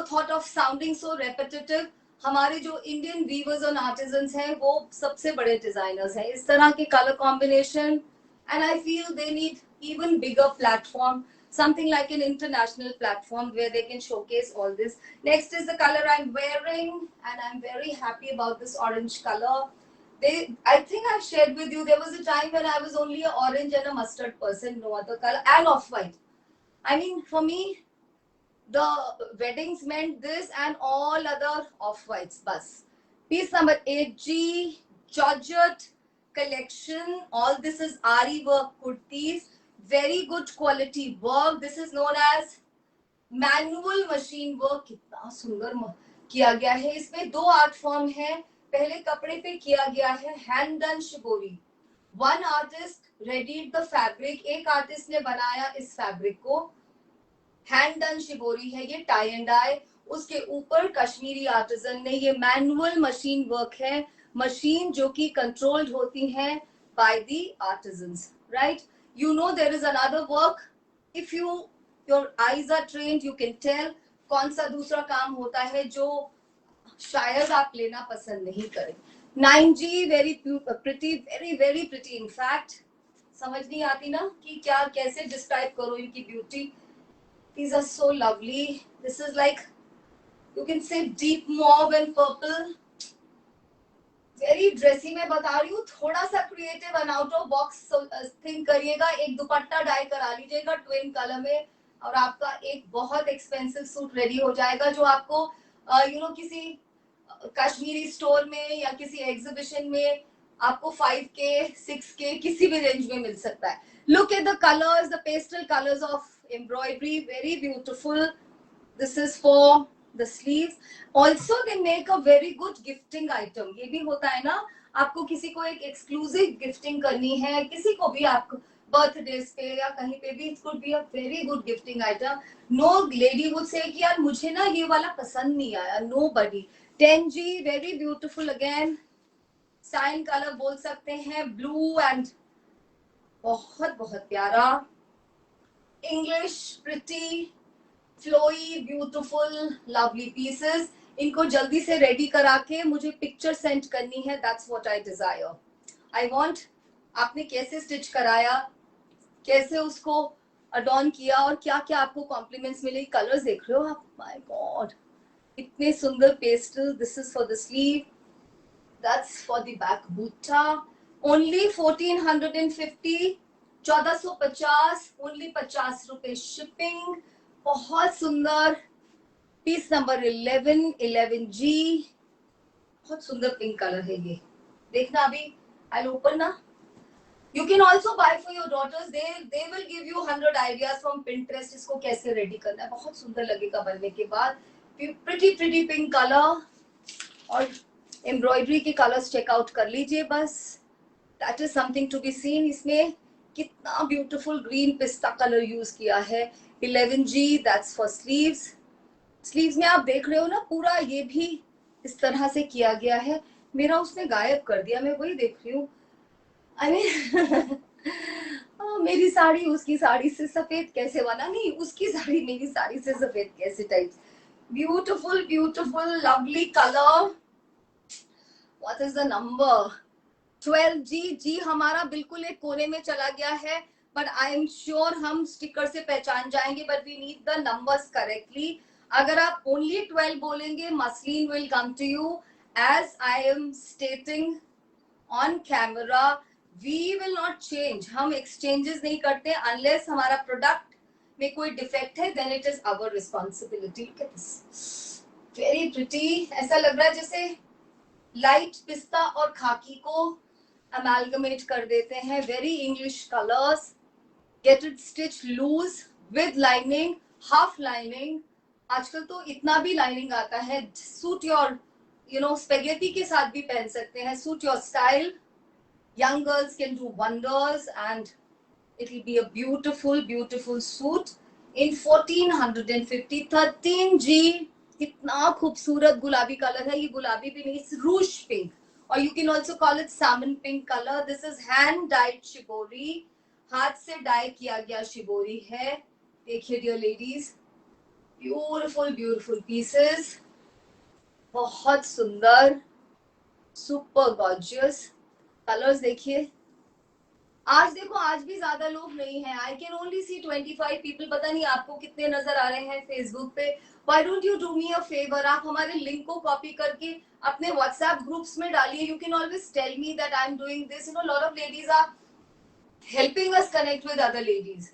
thought of sounding so repetitive, हमारे जो इंडियन वीवर्स और artisans हैं वो सबसे बड़े डिजाइनर्स हैं. इस तरह के colour combination, and I feel they need even bigger platform, something like an international platform where they can showcase all this. Next is the color I'm wearing, and I'm very happy about this orange color. I think I've shared with you, there was a time when I was only an orange and a mustard person, no other color, and off-white. I mean, for me, the weddings meant this and all other off-whites, bus. Piece number 8G, Georgette collection. All this is Ari work kurtis. Very good quality work. This is known as manual machine work. कितना सुंदर किया गया है. इसमें दो art form है. पहले कपड़े पे किया गया है hand done shibori. One artist रेडीड the fabric. एक आर्टिस्ट ने बनाया इस फैब्रिक को. हैंड डन शिबोरी है ये, टाई एंड डाई. उसके ऊपर कश्मीरी आर्टिजन ने, ये मैनुअल मशीन वर्क है. मशीन जो कि कंट्रोल्ड होती हैं by the artisans, right. You know there is another work. If your eyes are trained, you can tell कौन सा दूसरा काम होता है जो शायद आप लेना पसंद नहीं करें. 9G, very pretty, very very pretty. In fact समझ नहीं आती ना कि क्या कैसे डिस्क्राइब करो इनकी beauty. These are so lovely. This is like, you can say deep mauve and purple. Very dressy में बता रही हूँ, थोड़ा सा creative and out of box think करिएगा। एक दुपट्टा डाई करा लीजिएगा ट्विन कलर में और आपका एक बहुत एक्सपेंसिव सूट रेडी हो जाएगा, जो आपको किसी कश्मीरी स्टोर में या किसी एग्जीबिशन में आपको 5K 6K किसी भी रेंज में मिल सकता है। Look at the colours, the pastel colours of embroidery, very beautiful. This is for the sleeves. Also they make a very good gifting item. ये भी होता है ना, आपको किसी को एक एक्सक्लूसिव गिफ्टिंग करनी है, किसी को भी आप बर्थडेज पे या कहीं पे भी, it could be a very good gifting item. No lady would say कि यार मुझे ना ये वाला पसंद नहीं आया, no buddy. 10G, very beautiful again, cyan colour बोल सकते हैं, ब्लू एंड बहुत बहुत प्यारा, English, pretty, flowy, beautiful, lovely pieces. इनको जल्दी से रेडी करा के मुझे पिक्चर सेंड करनी है, that's what I Dzire. I want, आपने कैसे स्टिच कराया, कैसे उसको अडॉर्न किया और क्या क्या आपको कॉम्प्लीमेंट्स मिले, कलर्स देख रहे हो आप, माय गॉड इतने सुंदर pastel. This is for the sleeve, that's for the back buta. Only 1450, 1450, only 50 रुपए शिपिंग। बहुत सुंदर पीस नंबर 11, 11G, बहुत सुंदर पिंक कलर है ये, देखना अभी आई ओपन ना। You can also buy for your daughters. They will give you 100 ideas from Pinterest. इसको कैसे रेडी करना है, बहुत सुंदर लगेगा बनने के बाद। pretty पिंक कलर, और एम्ब्रॉयडरी के कलर्स चेकआउट कर लीजिए बस, that is something to be seen. इसमें कितना beautiful green pista colour use किया है। 11G, that's for sleeves. Sleeves में आप देख रहे हो ना, पूरा ये भी इस तरह से किया गया है। मेरा उसने गायब कर दिया, मैं वही देख रही हूँ। अरे मेरी साड़ी उसकी साड़ी से सफेद कैसे बना, नहीं उसकी साड़ी मेरी साड़ी से सफेद कैसे type. Beautiful beautiful lovely colour. What is the number? 12G। जी हमारा बिल्कुल एक कोने में चला गया है, बट आई एम श्योर हम स्टिकर से पहचान जाएंगे, but we need the numbers correctly. अगर आप ओनली 12 बोलेंगे, muslin will come to you. As I am stating on camera, we will not change, हम एक्सचेंजेस नहीं करते अनलेस हमारा प्रोडक्ट में कोई डिफेक्ट है, then it is our responsibility. Very pretty, ऐसा लग रहा है जैसे लाइट पिस्ता और खाकी को अमेलगमेट कर देते हैं। Very English colours, get it stitch loose with lining, half lining. आजकल तो इतना भी लाइनिंग आता है, सूट योर स्पेगेटी के साथ भी पहन सकते हैं, suit your style. Young girls can do wonders and it will be a beautiful beautiful suit in 1450। 13G, कितना खूबसूरत गुलाबी कलर है ये, गुलाबी भी नहीं, it's रूश पिंक, और you can also call it salmon pink color। this is hand dyed shibori, हाथ से डाई किया गया शिबोरी है। देखिए dear ladies, beautiful beautiful pieces, बहुत सुंदर, सुपर गॉर्जियस कलर्स। देखिए आज देखो, आज भी ज्यादा लोग नहीं है, I can only see 25 people. पता नहीं आपको कितने नजर आ रहे हैं फेसबुक पे। Why don't you do me a favour, आप हमारे लिंक को कॉपी करके अपने व्हाट्सएप ग्रुप्स में डालिए। You can always tell me that I am doing this, lot of ladies are helping us connect with other ladies.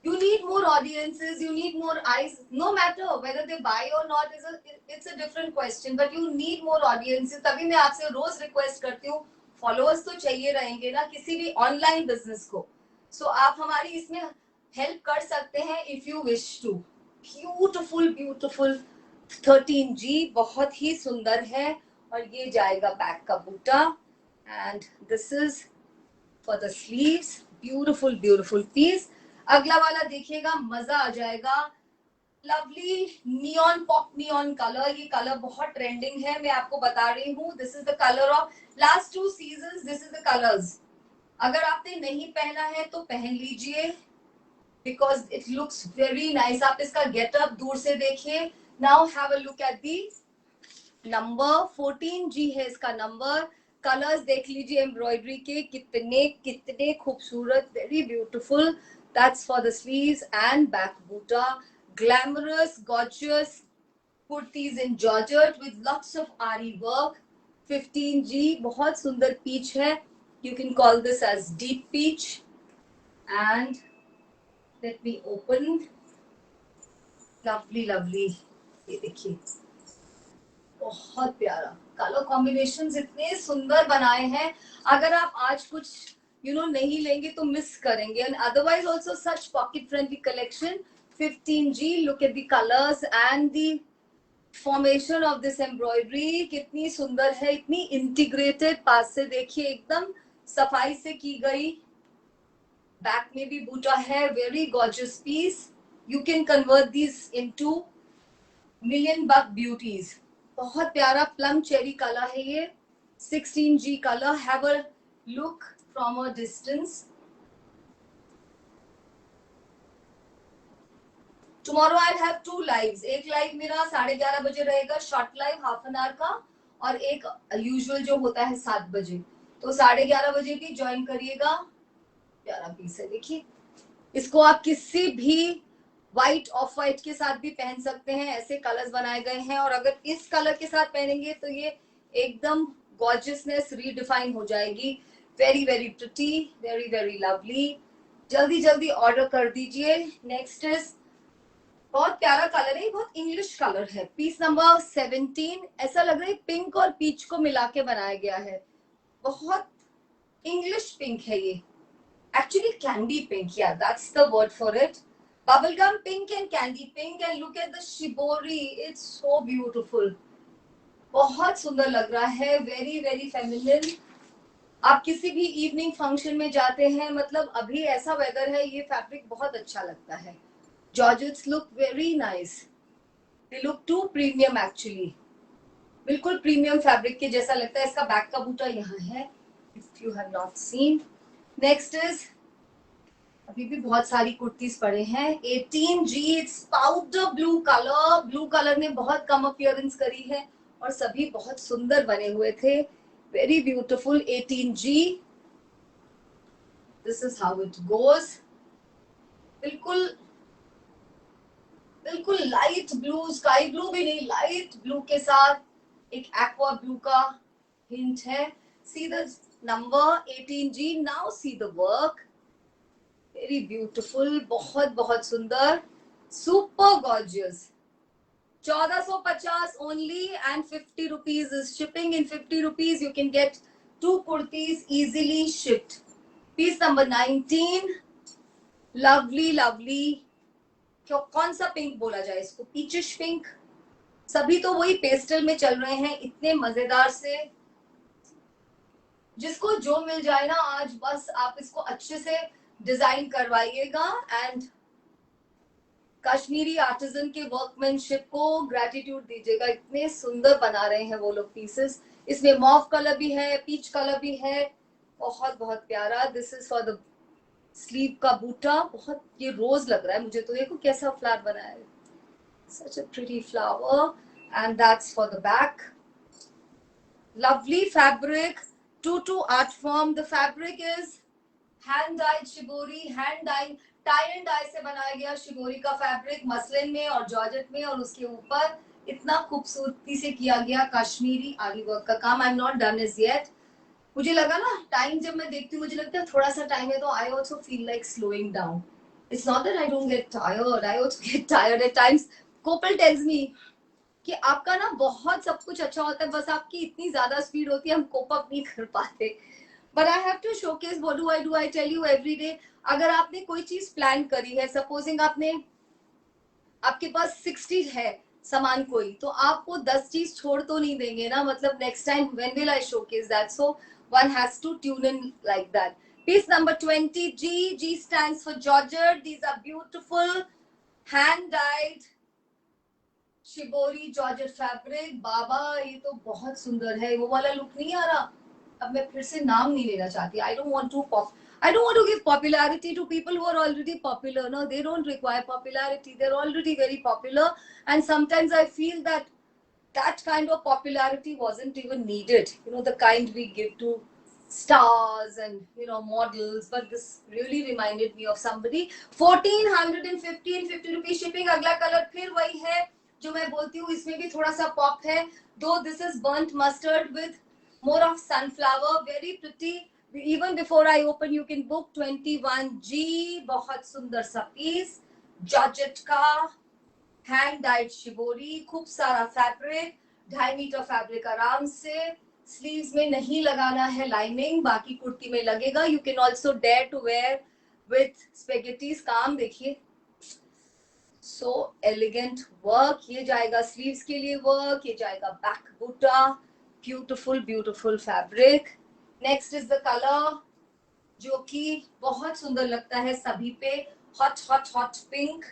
You need more audiences, you need more eyes, no matter whether they buy or not, it's a different question, but you need more audiences। तभी मैं आपसे रोज request करती हूँ, followers तो चाहिए रहेंगे ना किसी भी ऑनलाइन बिजनेस को। सो आप हमारी इसमें हेल्प कर सकते हैं if you wish to. Beautiful beautiful 13G, बहुत ही सुंदर है, और ये जाएगा बैक का बूटा, and this is for the sleeves. Beautiful beautiful piece. अगला वाला देखिएगा, मजा आ जाएगा। Lovely neon pop neon colour, ये कलर बहुत ट्रेंडिंग है, मैं आपको बता रही हूँ। This is the colour of last 2 seasons, this is the colours. अगर आपने नहीं पहना है तो पहन लीजिए, because it looks very nice. आप इसका गेटअप दूर से देखिए। Now have a look at the number, 14G है इसका नंबर। कलर्स देख लीजिए एम्ब्रॉयडरी के, कितने कितने खूबसूरत, very beautiful. That's for the sleeves and back buta. Glamorous gorgeous kurtis in georgette with lots of ari work, 15G, बहुत सुंदर पीच है. You can call this as deep peach. And let me open. Lovely, lovely. ये देखिए, बहुत प्यारा colour combinations इतने सुंदर बनाए हैं. अगर आप आज कुछ नहीं लेंगे तो मिस करेंगे. And otherwise also such pocket friendly collection. 15G, look at the colours and the formation of this embroidery. कितनी सुंदर है, इतनी इंटीग्रेटेड. पास से देखिए, एकदम सफाई से की गई. बैक में भी बूटा है. Very gorgeous piece. You can convert this into $1,000,000 beauties. बहुत प्यारा प्लम चेरी कलर है ये. 16G colour. Have a look from a distance. Tomorrow I have 2 lives. एक लाइव मेरा 11:30 बजे रहेगा, short live, half an hour का. और एक यूजुअल जो होता है 7 बजे. तो 11:30 बजे भी ज्वाइन करिएगा. प्यारा पीस है, देखिए. इसको आप किसी भी व्हाइट, ऑफ व्हाइट के साथ भी पहन सकते हैं. ऐसे कलर्स बनाए गए हैं. और अगर इस कलर के साथ पहनेंगे तो ये एकदम गॉर्जियसनेस रीडिफाइन हो जाएगी. Very very pretty, very very lovely. जल्दी जल्दी ऑर्डर कर दीजिए. नेक्स्ट इज, बहुत प्यारा कलर है, बहुत इंग्लिश कलर है. Piece number 17. ऐसा लग रहा है पिंक और पीच को मिला के बनाया गया है. बहुत इंग्लिश पिंक है ये. Actually candy pink, yeah, that's the word for it. Bubblegum pink and candy pink. And look at the shibori, it's so beautiful. बहुत सुंदर लग रहा है. Very very feminine. आप किसी भी इवनिंग फंक्शन में जाते हैं, मतलब अभी ऐसा वेदर है, ये फैब्रिक बहुत अच्छा लगता है. Georgettes look very nice. They look too premium actually. बिल्कुल प्रीमियम फैब्रिक के जैसा लगता है. इसका बैक का बूटा यहाँ है, if you have not seen. Next is, अभी भी बहुत सारी कुर्तीज पड़े हैं. 18G, it's powder blue colour. Blue colour ने बहुत कम अपीयरेंस करी है और सभी बहुत सुंदर बने हुए थे. Very beautiful 18G. This is how it goes. बिल्कुल बिल्कुल लाइट ब्लू, स्काई ब्लू भी नहीं, लाइट ब्लू के साथ एक एक्वा ब्लू का हिंट है. See the number 18G. Now see the work. Very beautiful. बहुत बहुत सुंदर. Super gorgeous. 1450 only and 50 rupees is shipping. In 50 rupees you can get 2 kurtis easily shipped. Piece number 19. Lovely lovely. कौन सा pink बोला जाए इसको? Peachish pink. सभी तो वही पेस्टल में चल रहे हैं, इतने मजेदार से. जिसको जो मिल जाए ना आज, बस आप इसको अच्छे से डिजाइन करवाइएगा. एंड कश्मीरी आर्टिजन के वर्कमैनशिप को ग्रेटिट्यूड दीजिएगा. इतने सुंदर बना रहे हैं वो लोग पीसेस. इसमें मॉव कलर भी है, पीच कलर भी है. बहुत बहुत प्यारा. This is for the sleeve का बूटा. बहुत ये रोज लग रहा है मुझे तो. देखो कैसा फ्लावर बना है. Such a pretty flower. And that's for the back. Lovely fabric. 2 art form. The fabric is hand dyed shibori. Hand dyed, tie and dye से बनाया गया शिबोरी का फैब्रिक. मसलिन में और जॉर्जेट में. और उसके ऊपर इतना खूबसूरती से किया गया कश्मीरी आरी वर्क का काम. आई am not done is yet. मुझे लगा ना, टाइम जब मैं देखती हूँ मुझे लगता है थोड़ा सा टाइम है तो I also feel like slowing down. It's not that I don't get tired. I also get tired at times. कोपल टेल्स मी कि आपका ना बहुत सब कुछ अच्छा होता है, बस आपकी इतनी ज्यादा स्पीड होती है, हम कोप अप नहीं कर पाते. But I have to showcase. What do I tell you every day. अगर आपने कोई चीज प्लान करी है, सपोजिंग आपके पास 60 है सामान कोई, तो आपको 10 चीज छोड़ तो नहीं देंगे ना. मतलब next time when will I showcase that. So one has to tune in like that. Piece number 20, G. G stands for Georgette. These are beautiful hand dyed shibori georgette fabric. बाबा ये तो बहुत सुंदर है. वो वाला लुक नहीं आ रहा. अब मैं फिर से नाम नहीं लेना चाहती. I don't want to give popularity to people who are already popular. No, they don't require popularity. They're already very popular. And sometimes I feel that kind of popularity wasn't even needed. The kind we give to stars and models. But this really reminded me of somebody. 1450 and 50 rupees shipping. अगला colour फिर वही है जो मैं बोलती हूँ, इसमें भी थोड़ा सा पॉप है. दो this is burnt mustard with more of sunflower, very pretty. Even before I open, you can book 21G. बहुत सुंदर सा पीस, जॉर्जेट का, हैंड डाइड शिबोरी, खूब सारा फैब्रिक, 2.5 मीटर फैब्रिक आराम से. स्लीव्स में नहीं लगाना है लाइनिंग, बाकी कुर्ती में लगेगा. You can also dare to wear with spaghettis. काम देखिए, सो एलिगेंट वर्क. ये जाएगा स्लीव्स के लिए वर्क, ये जाएगा back buta. Beautiful beautiful fabric. Next is the colour जो कि बहुत सुंदर लगता है सभी पे. Hot hot hot pink,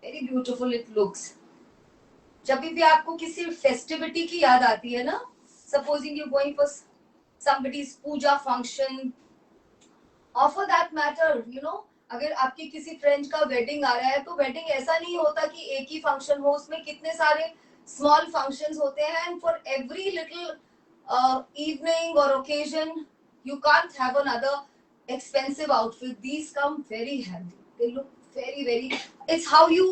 very beautiful it looks. जब भी आपको किसी फेस्टिविटी की याद आती है ना, supposing you going for somebody's puja function, और for that matter you know, अगर आपके किसी फ्रेंड का वेडिंग आ रहा है, तो वेडिंग ऐसा नहीं होता कि एक ही फंक्शन हो, उसमें कितने सारे स्मॉल फंक्शंस होते हैं. And for every little evening or occasion, you can't have another expensive outfit. These come very handy. They look very very, it's how you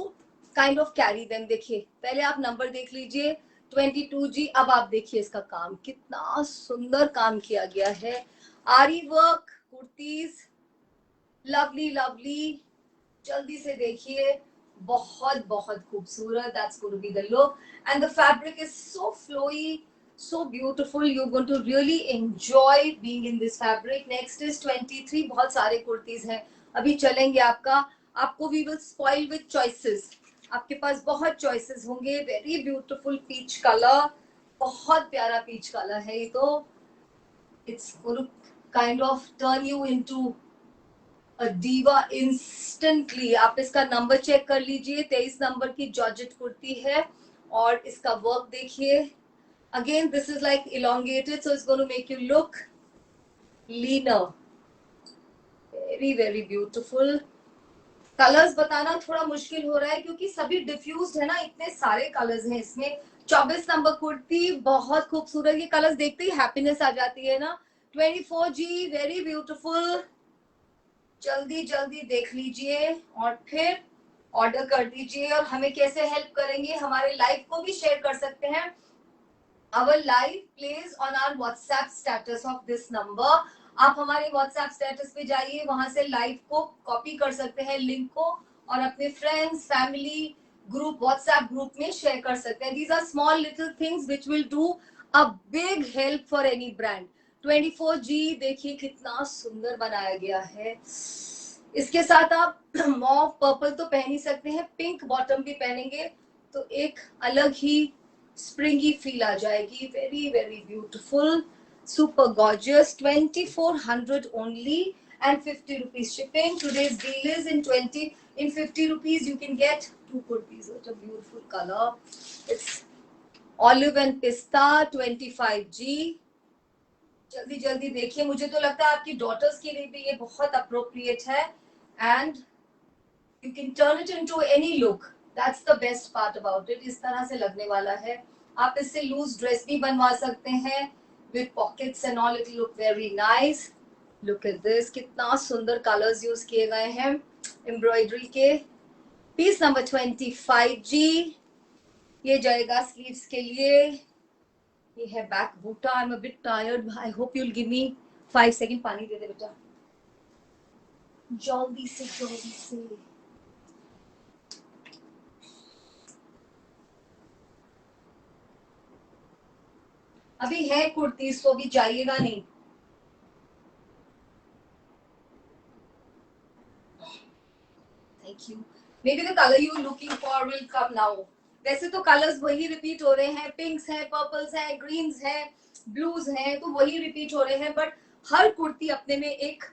kind of carry them. देखिए, पहले आप number देख लीजिए 22G. अब आप देखिए इसका काम, कितना सुंदर काम किया गया है. आरी वर्क कुर्तीज, लवली लवली. जल्दी से देखिए, बहुत बहुत खूबसूरत. That's going to be the look. And the fabric is so flowy, so beautiful. You're going to really enjoy being in this fabric. Next is 23. बहुत सारे कुर्तीज हैं, अभी चलेंगे आपको. We will spoil with choices. आपके पास बहुत चॉइसेस होंगे. Very beautiful peach colour, बहुत प्यारा पीच कलर है ये तो. It's going to kind of turn you into a diva instantly. आप इसका नंबर चेक कर लीजिए, 23 नंबर की जॉर्जेट कुर्ती है. और इसका वर्क देखिए. Again, this is like elongated, so it's going to make you look leaner. Very very beautiful. Colours बताना थोड़ा मुश्किल हो रहा है क्योंकि सभी डिफ्यूज्ड है ना, इतने सारे कलर्स हैं इसमें. 24 नंबर कुर्ती, बहुत खूबसूरत. ये कलर्स देखते ही हैप्पीनेस आ जाती है ना. 24G, very beautiful. जल्दी जल्दी देख लीजिए और फिर ऑर्डर कर दीजिए. और हमें कैसे हेल्प करेंगे, हमारे लाइव को भी शेयर कर सकते हैं. Our live plays on our WhatsApp status of this number. आप हमारे WhatsApp status पे जाइए, वहां से लाइव को कॉपी कर सकते हैं लिंक को, और अपने friends, family group, WhatsApp group में शेयर कर सकते हैं. These are small little things which will do a big help for any brand. 24G देखिए कितना सुंदर बनाया गया है. इसके साथ आप मॉव पर्पल तो पहन ही सकते हैं, पिंक बॉटम भी पहनेंगे तो एक अलग ही स्प्रिंगी फील आ जाएगी. Very very beautiful, super gorgeous. 2400 only and 50 rupees shipping. Today's deal is in 50 rupees you can get 2 kurtis. What a beautiful color. It's olive and pista. 25G. जल्दी जल्दी देखिए. मुझे तो लगता है आपकी डॉटर्स के लिए भी ये बहुत अप्रोप्रिएट है. And you can turn it into any look. That's the best part about it. इस तरह से लगने वाला है. आप इससे लूज ड्रेस भी बनवा सकते हैं with pockets and all. It look very nice. Look at this. कितना सुंदर कलर्स यूज किए गए हैं एम्ब्रॉयडरी के. Piece number 25G. ये जाएगा स्लीव्स के लिए. ये है back buta. I am a bit tired. I hope you will give me 5 second. पानी दे दे बेटा, जल्दी से जल्दी से. अभी है कुर्तीज तो भी जाइएगा नहीं. Thank you. Maybe the color you looking for will come now. वैसे तो कलर्स वही रिपीट हो रहे हैं. पिंक्स हैं, पर्पल्स हैं, ग्रीन्स हैं, ब्लूज हैं, तो वही रिपीट हो रहे हैं. बट हर कुर्ती अपने में एक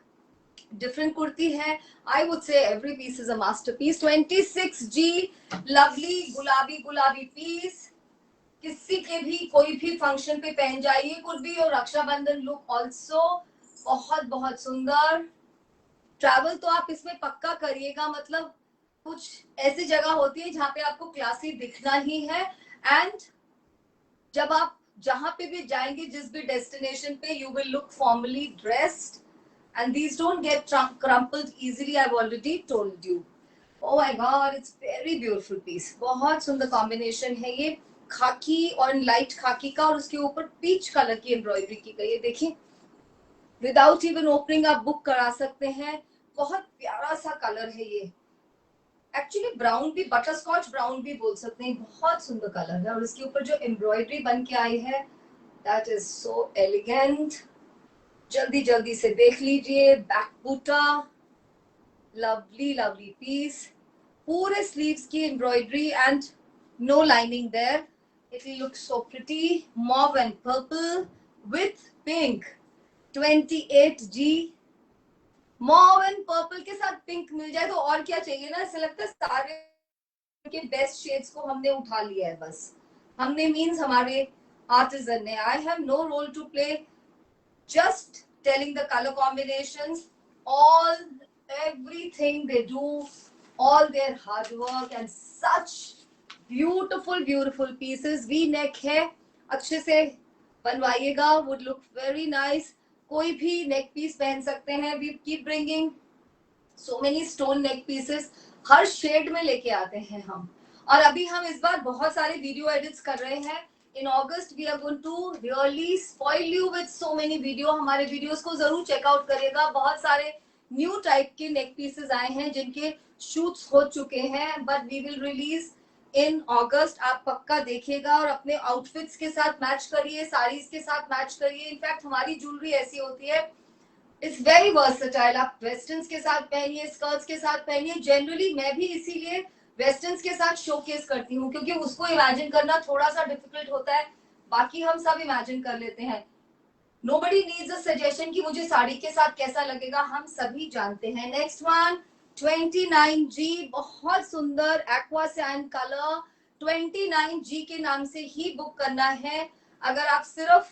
डिफरेंट कुर्ती है. I would say every piece is a masterpiece. 26G, lovely गुलाबी गुलाबी पीस. किसी के भी कोई भी फंक्शन पे पहन जाइए. Could be your Rakshabandhan look also. बहुत बहुत सुंदर. ट्रैवल तो आप इसमें पक्का करिएगा. मतलब कुछ ऐसी जगह होती है जहाँ पे आपको क्लासी दिखना ही है. एंड जब आप जहां पे भी जाएंगे, जिस भी डेस्टिनेशन पे, you will look formally dressed. And these don't get crumpled easily. I have already told you. Oh my God, it's very beautiful piece. बहुत सुंदर कॉम्बिनेशन है ये. खाकी और लाइट खाकी का, और उसके ऊपर पीच कलर की एम्ब्रॉयडरी की गई है। देखिए, विदाउट इवन ओपनिंग आप बुक करा सकते हैं। बहुत प्यारा सा कलर है ये, एक्चुअली ब्राउन भी, बटर स्कॉच ब्राउन भी बोल सकते हैं। बहुत सुंदर कलर है, और इसके ऊपर जो एम्ब्रॉयडरी बन के आई है, दैट इज सो एलिगेंट। जल्दी जल्दी से देख लीजिए। Back buta, lovely lovely piece, पूरे स्लीव्स की embroidery and no lining there. It will look so pretty. Mauve and purple with pink, 28G। Mauve and purple के साथ पिंक मिल जाए तो और क्या चाहिए ना। ऐसा लगता है सारे के बेस्ट शेड्स को हमने उठा लिया है। बस हमने मीन्स हमारे आर्टिजन ने। I have no role to play, just telling the color combinations, all everything they do, all their hard work and such beautiful pieces। V neck है, अच्छे से बनवाइएगा, would look very nice। कोई भी neck piece पहन सकते हैं। We keep bringing so many stone neck pieces, her shade में लेके आते हैं हम। और अभी हम इस बार बहुत सारे वीडियो एडिट्स कर रहे हैं। In August we are going to really spoil you with so many video. हमारे वीडियोस को जरूर चेकआउट करिएगा। बहुत सारे न्यू टाइप के नेक पीसेस आए हैं जिनके शूट्स हो चुके हैं, but we will release in August. आप पक्का देखिएगा और अपने आउटफिट्स के साथ मैच करिए, साड़ीज के साथ मैच करिए। इनफैक्ट हमारी ज्वेलरी ऐसी होती है, इट्स वेरी वर्सेटाइल। आप वेस्टर्न्स के साथ पहनिए, स्कर्ट्स के साथ पहनिए। जनरली मैं भी इसीलिए वेस्टर्न्स के साथ शोकेस करती हूँ, क्योंकि उसको इमेजिन करना थोड़ा सा डिफिकल्ट होता है। बाकी हम सब इमेजिन कर लेते हैं। नोबडी नीड्स अ सजेशन कि मुझे साड़ी के साथ कैसा लगेगा, हम सभी जानते हैं। नेक्स्ट वन, 29G, बहुत सुंदर एक्वा सैंड कलर। 29G के नाम से ही बुक करना है। अगर आप सिर्फ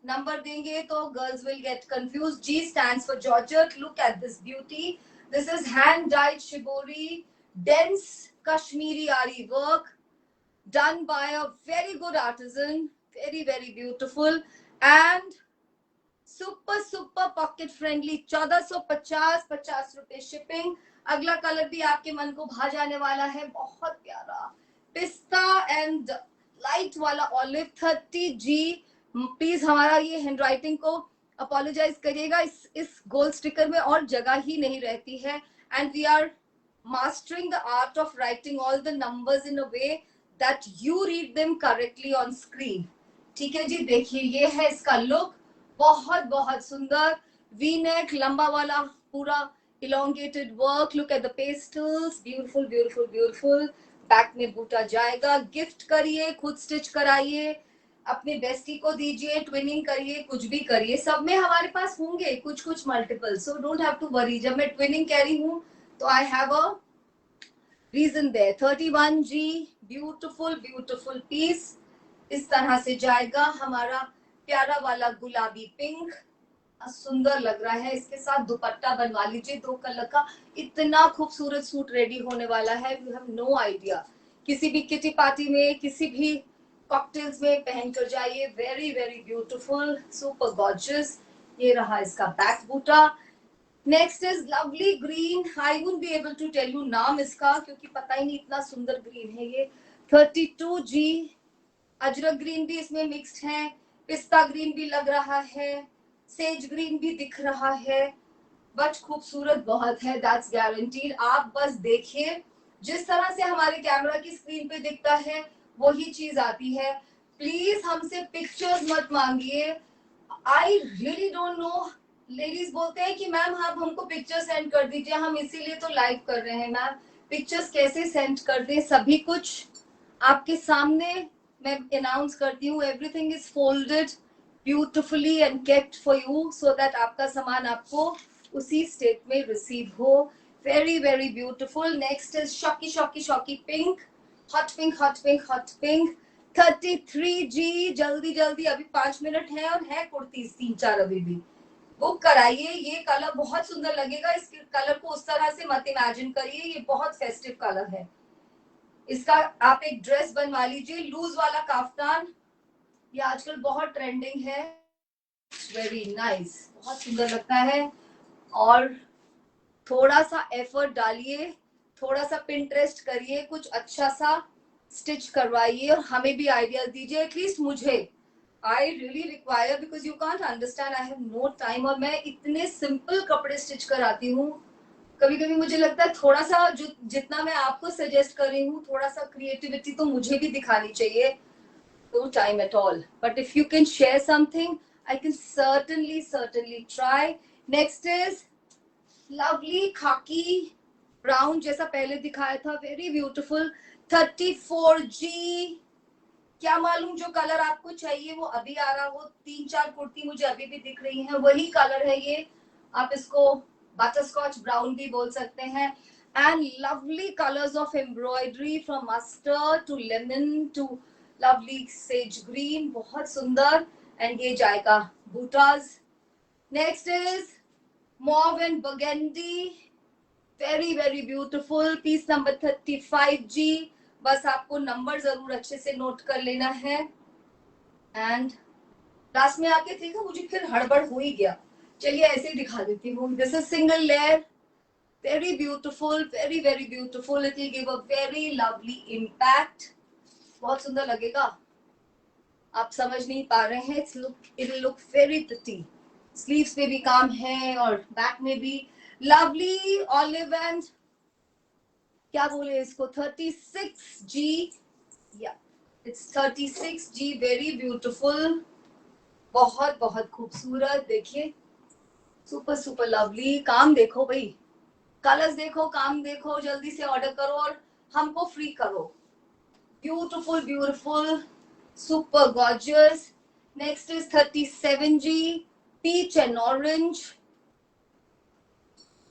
नंबर देंगे तो girls will get confuse. G stands for Georgette. Look at this beauty. This is hand dyed shibori, dense Kashmiri ari work done by a very good artisan. Very beautiful and super pocket friendly. 1450, 50 रुपए shipping. अगला colour भी आपके मन को भा जाने वाला है, बहुत प्यारा पिस्ता एंड लाइट वाला ऑलिव। 30G। प्लीज हमारा ये हैंड राइटिंग को अपोलोजाइज करिएगा, इस गोल्ड स्टिकर में और जगह ही नहीं रहती है। And we are mastering the art of writing all the numbers in a way that you read them correctly on screen। ठीक है जी, देखिए ये है इसका लुक, बहुत सुंदर। वी नेक, लंबा वाला पूरा elongated work. Look at the pastels, beautiful. Back में बूटा जाएगा। गिफ्ट करिए, खुद स्टिच कराइए, अपने बेस्टी को दीजिए, ट्विनिंग करिए, कुछ भी करिए। सब में हमारे पास होंगे कुछ multiple, so don't have to worry. जब मैं ट्विनिंग कह रही हूँ तो I have a reason there. 31G, beautiful piece. इस तरह से जाएगा हमारा प्यारा वाला गुलाबी पिंक, सुंदर लग रहा है। इसके साथ दुपट्टा बनवा लीजिए 2 कलर का, इतना खूबसूरत सूट रेडी होने वाला है, यू हैव नो आइडिया। किसी भी किटी पार्टी में, किसी भी कॉकटेल्स में पहन कर जाइए। Very beautiful, super gorgeous. ये रहा इसका बैक बूटा। Next is lovely green. I wouldn't be able to tell you नाम इसका, क्योंकि पता ही नहीं, इतना सुंदर ग्रीन है ये। 32G। अजरक ग्रीन भी इसमें मिक्स्ड है, पिस्ता ग्रीन भी लग रहा है, सेज ग्रीन भी दिख रहा है, बट खूबसूरत बहुत है, दैट्स गारंटीड। आप बस देखिए, जिस तरह से हमारे कैमरा की स्क्रीन पे दिखता है वही चीज आती है। प्लीज हमसे पिक्चर्स मत मांगिए। I really don't know. Ladies बोलते हैं कि मैम आप हमको पिक्चर सेंड कर दीजिए, हम इसीलिए तो लाइव कर रहे हैं। मैम पिक्चर्स कैसे सेंड कर दें, सभी कुछ आपके सामने मैं अनाउंस करती हूँ। Everything is folded beautifully and kept for you, so that आपका सामान आपको उसी स्टेट में रिसीव हो। Very beautiful. Next is shocking pink, hot pink. 33G, जल्दी अभी 5 मिनट है, और है कुर्तीज 3-4 अभी भी। बुक कराइए, ये कलर बहुत सुंदर लगेगा। इस कलर को उस तरह से मत इमेजिन करिए, ये बहुत फेस्टिव कलर है। इसका आप एक ड्रेस बनवा लीजिए, लूज वाला काफ्तान, ये आजकल बहुत ट्रेंडिंग है। वेरी नाइस, बहुत सुंदर लगता है। और थोड़ा सा एफर्ट डालिए, थोड़ा सा पिंटरेस्ट करिए, कुछ अच्छा सा स्टिच करवाइए और हमें भी आइडियाज दीजिए, एटलीस्ट मुझे। I really require, because you can't understand, I have no time. और मैं इतने सिंपल कपड़े स्टिच कराती हूँ, कभी कभी मुझे लगता है थोड़ा सा जो जितना मैं आपको सजेस्ट कर रही हूँ, थोड़ा सा क्रिएटिविटी तो मुझे भी दिखानी चाहिए। No time at all, but if you can share something, I can certainly try. Next is lovely khaki brown, जैसा पहले दिखाया था, very beautiful 34G। क्या मालूम जो कलर आपको चाहिए वो अभी आ रहा हो। 3-4 कुर्ती मुझे अभी भी दिख रही है, वही कलर है ये। आप इसको बटरस्कॉच ब्राउन भी बोल सकते हैं। And lovely colours of embroidery from mustard to lemon to lovely sage green, बहुत सुंदर। एंड ये जाएगा बूटाज। Next is mauve and burgundy, very beautiful piece number 35G। बस आपको नंबर जरूर अच्छे से नोट कर लेना है। एंड लास्ट में आके देखा मुझे फिर हड़बड़ हो ही गया, चलिए ऐसे ही दिखा देती हूँ। This is single layer, very beautiful, very beautiful. It will give a very lovely impact, बहुत सुंदर लगेगा। आप समझ नहीं पा रहे हैं, it will look very pretty. Sleeves पे भी काम है और बैक में भी। लवली ऑलिव एंड क्या बोले इसको, 36G, या इट्स 36G, वेरी ब्यूटिफुल, बहुत खूबसूरत। देखिए सुपर लवली। काम देखो भाई, कलर्स देखो, काम देखो, जल्दी से ऑर्डर करो और हमको फ्री करो। Beautiful, super gorgeous. Next is 37G, peach and orange,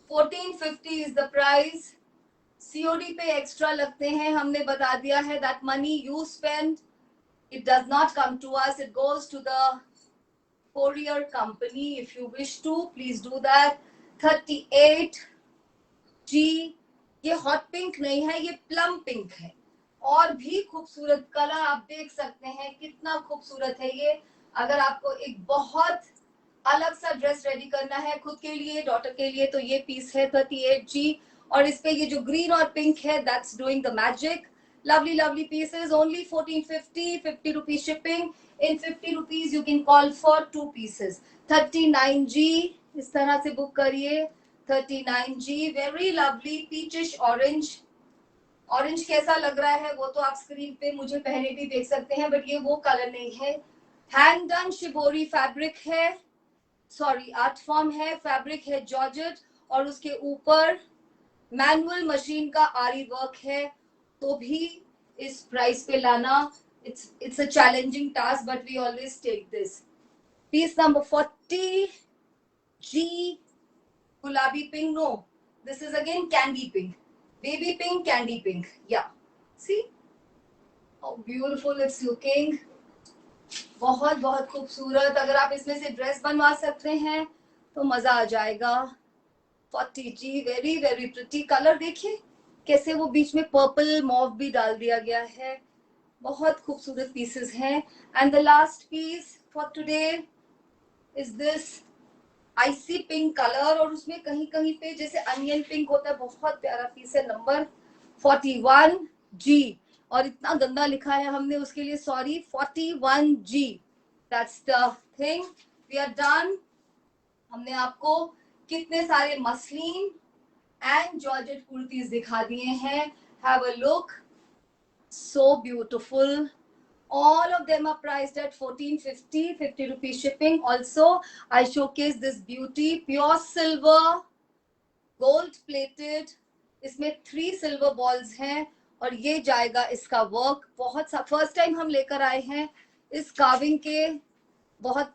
1450 is the price. COD पे एक्स्ट्रा लगते हैं, हमने बता दिया है। That money you spend, it does not come to us, it goes to the courier company. If you wish to, please do that. 38G, ये hot pink नहीं है, ये प्लम पिंक है। और भी खूबसूरत कलर आप देख सकते हैं, कितना खूबसूरत है ये। अगर आपको एक बहुत अलग सा ड्रेस रेडी करना है खुद के लिए, डॉटर के लिए, तो ये पीस है 38G। और इस पे ये जो ग्रीन और पिंक है, that's doing the magic. lovely pieces, only 1450, 50 rupees shipping. In 50 rupees you can call for 2 pieces. 39G, इस तरह से बुक करिए। 39G, very lovely peachish orange। Orange कैसा लग रहा है वो तो आप स्क्रीन पे मुझे पहले भी देख सकते हैं, बट ये वो कलर नहीं है। हैंड डन शिबोरी फैब्रिक है, सॉरी आर्ट फॉर्म है, फैब्रिक है जॉर्जेट, और उसके ऊपर मैनुअल मशीन का आरी वर्क है। तो भी इस प्राइस पे लाना, it's a challenging task, but we always take this. Piece number 40G, gulabi pink, no, this is again candy pink, baby pink, candy pink, yeah, see how beautiful it's looking, बहुत खूबसूरत। अगर आप इसमें से dress बनवा सकते हैं तो मजा आ जाएगा। 40G, very pretty colour. देखिए कैसे वो बीच में पर्पल मॉव भी डाल दिया गया है, बहुत खूबसूरत पीसेस हैं। And the last piece for today is this icy pink colour, और उसमें कहीं कहीं पे जैसे अनियन पिंक होता है, बहुत प्यारा पीस है। नंबर 41G, और इतना गंदा लिखा है हमने उसके लिए sorry. 41G, that's the thing, we are done. हमने आपको कितने सारे मसलिन एंड जॉर्जेट कुर्तीज दिखा दिए हैं। Have a look, so beautiful. All of them are priced at 1450, 50 rupees shipping. Also, I showcase this beauty, pure silver, gold plated. इसमें 3 silver balls हैं, और ये जाएगा इसका वर्क। बहुत सा फर्स्ट टाइम हम लेकर आए हैं इस कार्विंग के, बहुत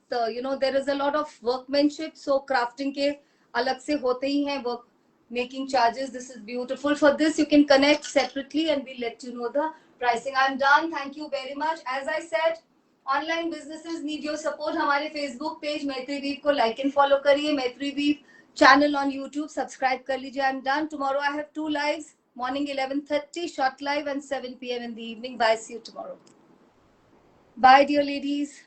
there is a lot of workmanship, so crafting के अलग से होते ही हैं work making charges. This is beautiful. For this you can connect separately and we'll let you know the pricing. I'm done. Thank you very much. As I said, online businesses need your support. हमारे Facebook page मैत्री weave को like and follow करिए, मैत्री weave channel on YouTube subscribe कर लीजिए। I'm done. Tomorrow I have 2 lives, morning 11:30 short live and 7 PM in the evening. Bye, see you tomorrow. Bye dear ladies.